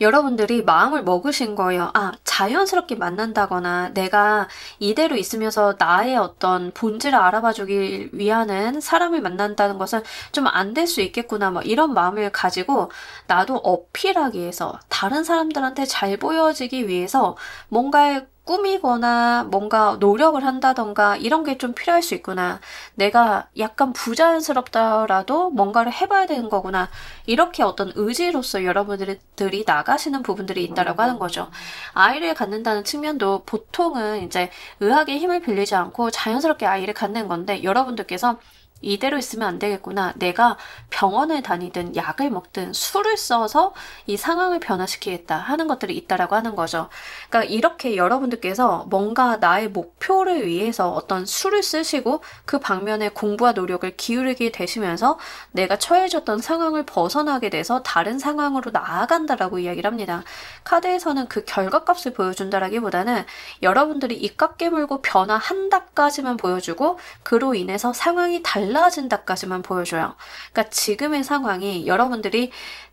여러분들이 마음을 먹으신 거예요. 자연스럽게 만난다거나 내가 이대로 있으면서 나의 어떤 본질을 알아봐 주길 위하는 사람을 만난다는 것은 좀 안 될 수 있겠구나, 뭐 이런 마음을 가지고 나도 어필하기 위해서, 다른 사람들한테 잘 보여지기 위해서 뭔가를 꾸미거나 뭔가 노력을 한다던가 이런 게 좀 필요할 수 있구나. 내가 약간 부자연스럽더라도 뭔가를 해봐야 되는 거구나. 이렇게 어떤 의지로서 여러분들이 나가시는 부분들이 있다라고 하는 거죠. 아이를 갖는다는 측면도 보통은 이제 의학의 힘을 빌리지 않고 자연스럽게 아이를 갖는 건데, 여러분들께서 이대로 있으면 안 되겠구나, 내가 병원을 다니든 약을 먹든 술을 써서 이 상황을 변화시키겠다 하는 것들이 있다라고 하는 거죠. 그러니까 이렇게 여러분들께서 뭔가 나의 목표를 위해서 어떤 수를 쓰시고 그 방면에 공부와 노력을 기울이게 되시면서 내가 처해졌던 상황을 벗어나게 돼서 다른 상황으로 나아간다라고 이야기를 합니다. 카드에서는 그 결과값을 보여준다라기보다는 여러분들이 입 깨물고 변화한다까지만 보여주고 그로 인해서 상황이 달라진다까지만 보여줘요. 그러니까 지금의 상황이 여러분들이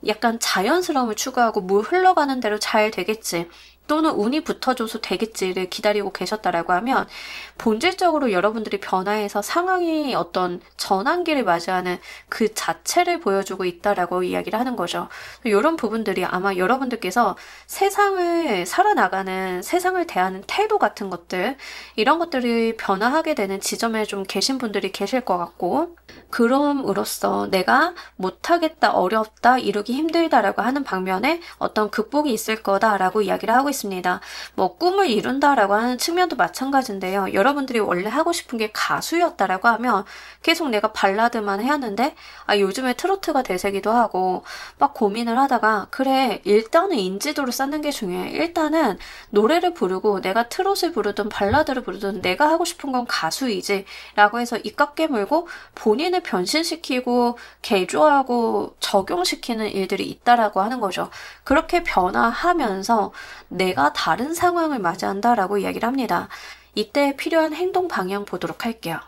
약간 자연스러움을 추구하고 물 흘러가는 대로 잘 되겠지, 또는 운이 붙어줘서 되겠지를 기다리고 계셨다라고 하면 본질적으로 여러분들이 변화해서 상황이 어떤 전환기를 맞이하는 그 자체를 보여주고 있다라고 이야기를 하는 거죠. 이런 부분들이 아마 여러분들께서 세상을 살아나가는, 세상을 대하는 태도 같은 것들, 이런 것들이 변화하게 되는 지점에 좀 계신 분들이 계실 것 같고, 그럼으로써 내가 못하겠다, 어렵다, 이루기 힘들다라고 하는 방면에 어떤 극복이 있을 거다라고 이야기를 하고 있습니다. 뭐 꿈을 이룬다라고 하는 측면도 마찬가지인데요. 여러분들이 원래 하고 싶은 게 가수였다라고 하면 계속 내가 발라드만 해왔는데 요즘에 트로트가 대세기도 하고 막 고민을 하다가 그래 일단은 인지도를 쌓는 게 중요해. 일단은 노래를 부르고 내가 트롯을 부르든 발라드를 부르든 내가 하고 싶은 건 가수이지 라고 해서 입 깨물고 본인을 변신시키고 개조하고 적용시키는 일들이 있다라고 하는 거죠. 그렇게 변화하면서 내가 다른 상황을 맞이한다라고 이야기를 합니다. 이때 필요한 행동 방향 보도록 할게요.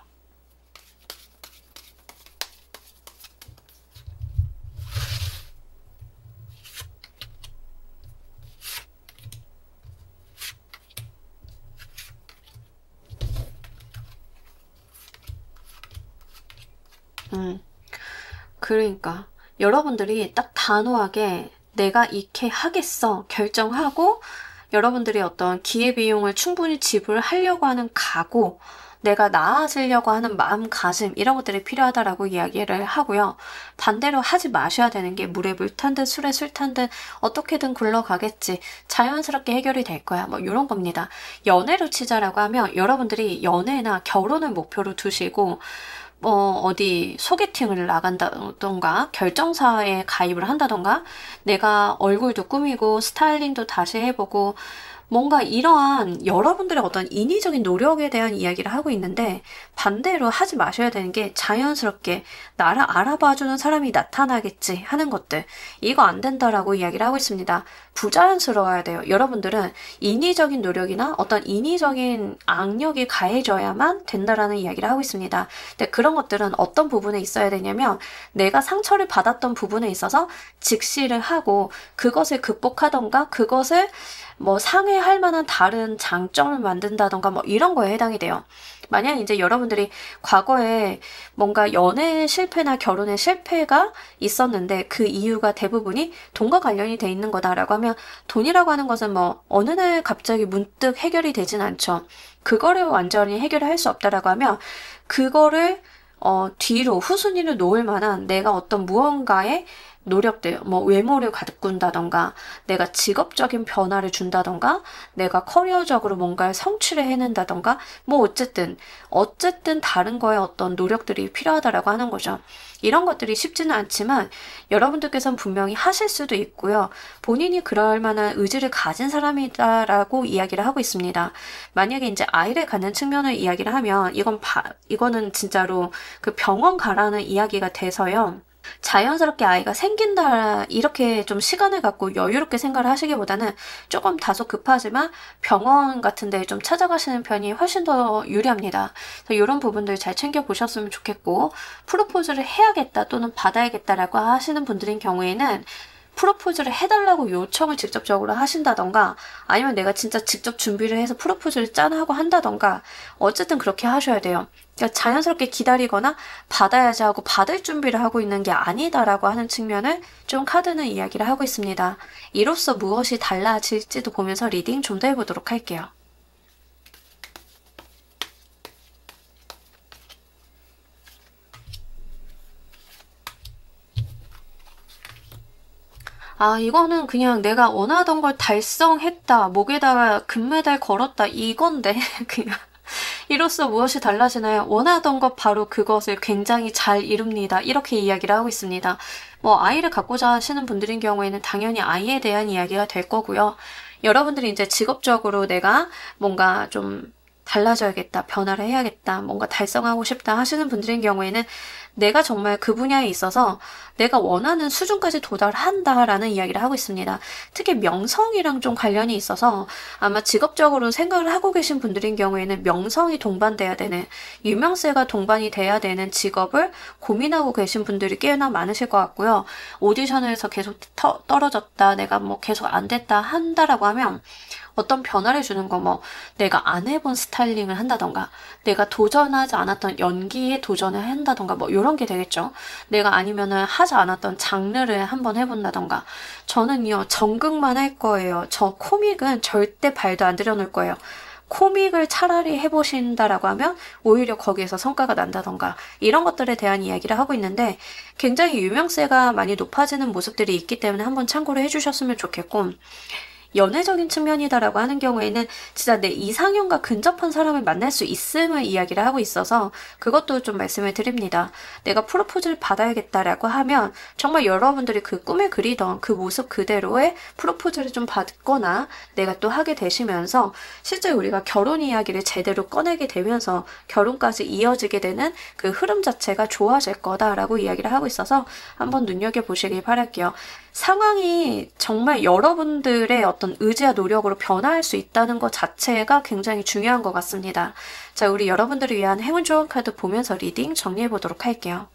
그러니까 여러분들이 딱 단호하게 내가 이렇게 하겠어 결정하고 여러분들이 어떤 기회비용을 충분히 지불하려고 하는 각오, 내가 나아지려고 하는 마음가짐 이런 것들이 필요하다라고 이야기를 하고요. 반대로 하지 마셔야 되는 게 물에 물 탄 듯 술에 술 탄 듯 어떻게든 굴러가겠지. 자연스럽게 해결이 될 거야. 뭐 이런 겁니다. 연애로 치자라고 하면 여러분들이 연애나 결혼을 목표로 두시고 어디 소개팅을 나간다던가 결정사에 가입을 한다던가 내가 얼굴도 꾸미고 스타일링도 다시 해보고 뭔가 이러한 여러분들의 어떤 인위적인 노력에 대한 이야기를 하고 있는데 반대로 하지 마셔야 되는 게 자연스럽게 나를 알아봐주는 사람이 나타나겠지 하는 것들 이거 안 된다라고 이야기를 하고 있습니다. 부자연스러워야 돼요. 여러분들은 인위적인 노력이나 어떤 인위적인 악력이 가해져야만 된다라는 이야기를 하고 있습니다. 근데 그런 것들은 어떤 부분에 있어야 되냐면 내가 상처를 받았던 부분에 있어서 직시를 하고 그것을 극복하던가 그것을 뭐 상회할 만한 다른 장점을 만든다던가 뭐 이런 거에 해당이 돼요. 만약 이제 여러분들이 과거에 뭔가 연애 실패나 결혼의 실패가 있었는데 그 이유가 대부분이 돈과 관련이 돼 있는 거다라고 하면 돈이라고 하는 것은 뭐 어느 날 갑자기 문득 해결이 되진 않죠. 그거를 완전히 해결을 할 수 없다라고 하면 그거를 뒤로 후순위를 놓을 만한 내가 어떤 무언가에 노력들, 뭐 외모를 가꾼다던가 내가 직업적인 변화를 준다던가 내가 커리어적으로 뭔가를 성취를 해낸다던가 뭐 어쨌든 다른 거에 어떤 노력들이 필요하다라고 하는 거죠. 이런 것들이 쉽지는 않지만 여러분들께서는 분명히 하실 수도 있고요. 본인이 그럴 만한 의지를 가진 사람이다라고 이야기를 하고 있습니다. 만약에 이제 아이를 갖는 측면을 이야기를 하면 이거는 진짜로 그 병원 가라는 이야기가 돼서요. 자연스럽게 아이가 생긴다 이렇게 좀 시간을 갖고 여유롭게 생각을 하시기보다는 조금 다소 급하지만 병원 같은 데 좀 찾아가시는 편이 훨씬 더 유리합니다. 그래서 이런 부분들 잘 챙겨보셨으면 좋겠고 프로포즈를 해야겠다 또는 받아야겠다라고 하시는 분들인 경우에는 프로포즈를 해달라고 요청을 직접적으로 하신다던가 아니면 내가 진짜 직접 준비를 해서 프로포즈를 짠하고 한다던가 어쨌든 그렇게 하셔야 돼요. 그러니까 자연스럽게 기다리거나 받아야지 하고 받을 준비를 하고 있는 게 아니다라고 하는 측면을 좀 카드는 이야기를 하고 있습니다. 이로써 무엇이 달라질지도 보면서 리딩 좀 더 해보도록 할게요. 이거는 그냥 내가 원하던 걸 달성했다. 목에다가 금메달 걸었다. 이건데 그냥 이로써 무엇이 달라지나요? 원하던 것 바로 그것을 굉장히 잘 이룹니다. 이렇게 이야기를 하고 있습니다. 뭐 아이를 갖고자 하시는 분들인 경우에는 당연히 아이에 대한 이야기가 될 거고요. 여러분들이 이제 직업적으로 내가 뭔가 좀 달라져야겠다, 변화를 해야겠다, 뭔가 달성하고 싶다 하시는 분들인 경우에는 내가 정말 그 분야에 있어서 내가 원하는 수준까지 도달한다라는 이야기를 하고 있습니다. 특히 명성이랑 좀 관련이 있어서 아마 직업적으로 생각을 하고 계신 분들인 경우에는 명성이 동반돼야 되는, 유명세가 동반이 돼야 되는 직업을 고민하고 계신 분들이 꽤나 많으실 것 같고요. 오디션에서 계속 떨어졌다, 내가 뭐 계속 안 됐다 한다라고 하면 어떤 변화를 주는 거, 뭐 내가 안 해본 스타일링을 한다던가, 내가 도전하지 않았던 연기에 도전을 한다던가, 뭐 이런 게 되겠죠. 내가 아니면은 하지 않았던 장르를 한번 해본다던가. 저는요, 전극만 할 거예요. 저 코믹은 절대 발도 안 들여놓을 거예요. 코믹을 차라리 해보신다라고 하면 오히려 거기에서 성과가 난다던가 이런 것들에 대한 이야기를 하고 있는데, 굉장히 유명세가 많이 높아지는 모습들이 있기 때문에 한번 참고를 해주셨으면 좋겠고, 연애적인 측면이다라고 하는 경우에는 진짜 내 이상형과 근접한 사람을 만날 수 있음을 이야기를 하고 있어서 그것도 좀 말씀을 드립니다. 내가 프로포즈를 받아야겠다라고 하면 정말 여러분들이 그 꿈에 그리던 그 모습 그대로의 프로포즈를 좀 받거나 내가 또 하게 되시면서 실제 우리가 결혼 이야기를 제대로 꺼내게 되면서 결혼까지 이어지게 되는 그 흐름 자체가 좋아질 거다라고 이야기를 하고 있어서 한번 눈여겨보시길 바랄게요. 상황이 정말 여러분들의 어떤 의지와 노력으로 변화할 수 있다는 것 자체가 굉장히 중요한 것 같습니다. 자, 우리 여러분들을 위한 행운 좋은 카드 보면서 리딩 정리해 보도록 할게요.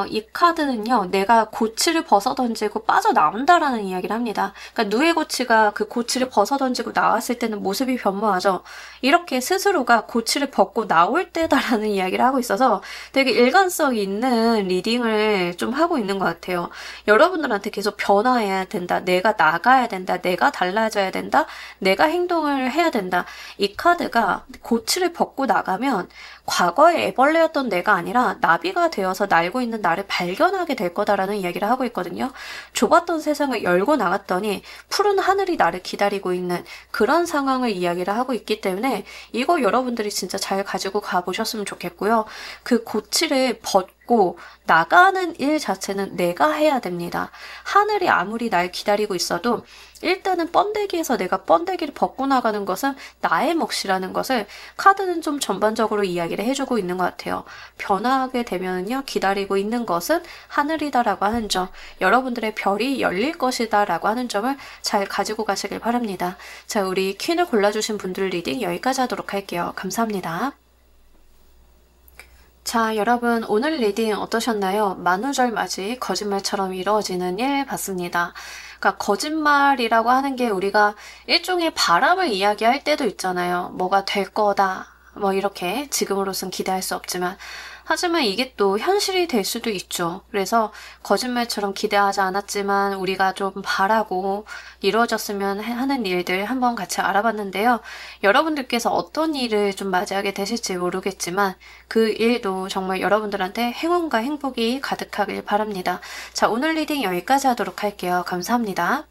이 카드는요, 내가 고치를 벗어던지고 빠져나온다라는 이야기를 합니다. 그러니까 누에 고치가 그 고치를 벗어던지고 나왔을 때는 모습이 변모하죠. 이렇게 스스로가 고치를 벗고 나올 때다라는 이야기를 하고 있어서 되게 일관성 있는 리딩을 좀 하고 있는 것 같아요. 여러분들한테 계속 변화해야 된다, 내가 나가야 된다, 내가 달라져야 된다, 내가 행동을 해야 된다. 이 카드가 고치를 벗고 나가면 과거의 애벌레였던 내가 아니라 나비가 되어서 날고 있는 나를 발견하게 될 거다라는 이야기를 하고 있거든요. 좁았던 세상을 열고 나갔더니 푸른 하늘이 나를 기다리고 있는 그런 상황을 이야기를 하고 있기 때문에 이거 여러분들이 진짜 잘 가지고 가보셨으면 좋겠고요. 그 고치를 벗고 나가는 일 자체는 내가 해야 됩니다. 하늘이 아무리 날 기다리고 있어도 일단은 번데기에서 내가 번데기를 벗고 나가는 것은 나의 몫이라는 것을 카드는 좀 전반적으로 이야기를 해주고 있는 것 같아요. 변화하게 되면요, 기다리고 있는 것은 하늘이다라고 하는 점, 여러분들의 별이 열릴 것이다라고 하는 점을 잘 가지고 가시길 바랍니다. 자, 우리 퀸을 골라주신 분들 리딩 여기까지 하도록 할게요. 감사합니다. 자, 여러분 오늘 리딩 어떠셨나요? 만우절 맞이 거짓말처럼 이루어지는 일 봤습니다. 그러니까 거짓말이라고 하는 게 우리가 일종의 바람을 이야기할 때도 있잖아요. 뭐가 될 거다, 뭐 이렇게 지금으로선 기대할 수 없지만, 하지만 이게 또 현실이 될 수도 있죠. 그래서 거짓말처럼 기대하지 않았지만 우리가 좀 바라고 이루어졌으면 하는 일들 한번 같이 알아봤는데요. 여러분들께서 어떤 일을 좀 맞이하게 되실지 모르겠지만 그 일도 정말 여러분들한테 행운과 행복이 가득하길 바랍니다. 자, 오늘 리딩 여기까지 하도록 할게요. 감사합니다.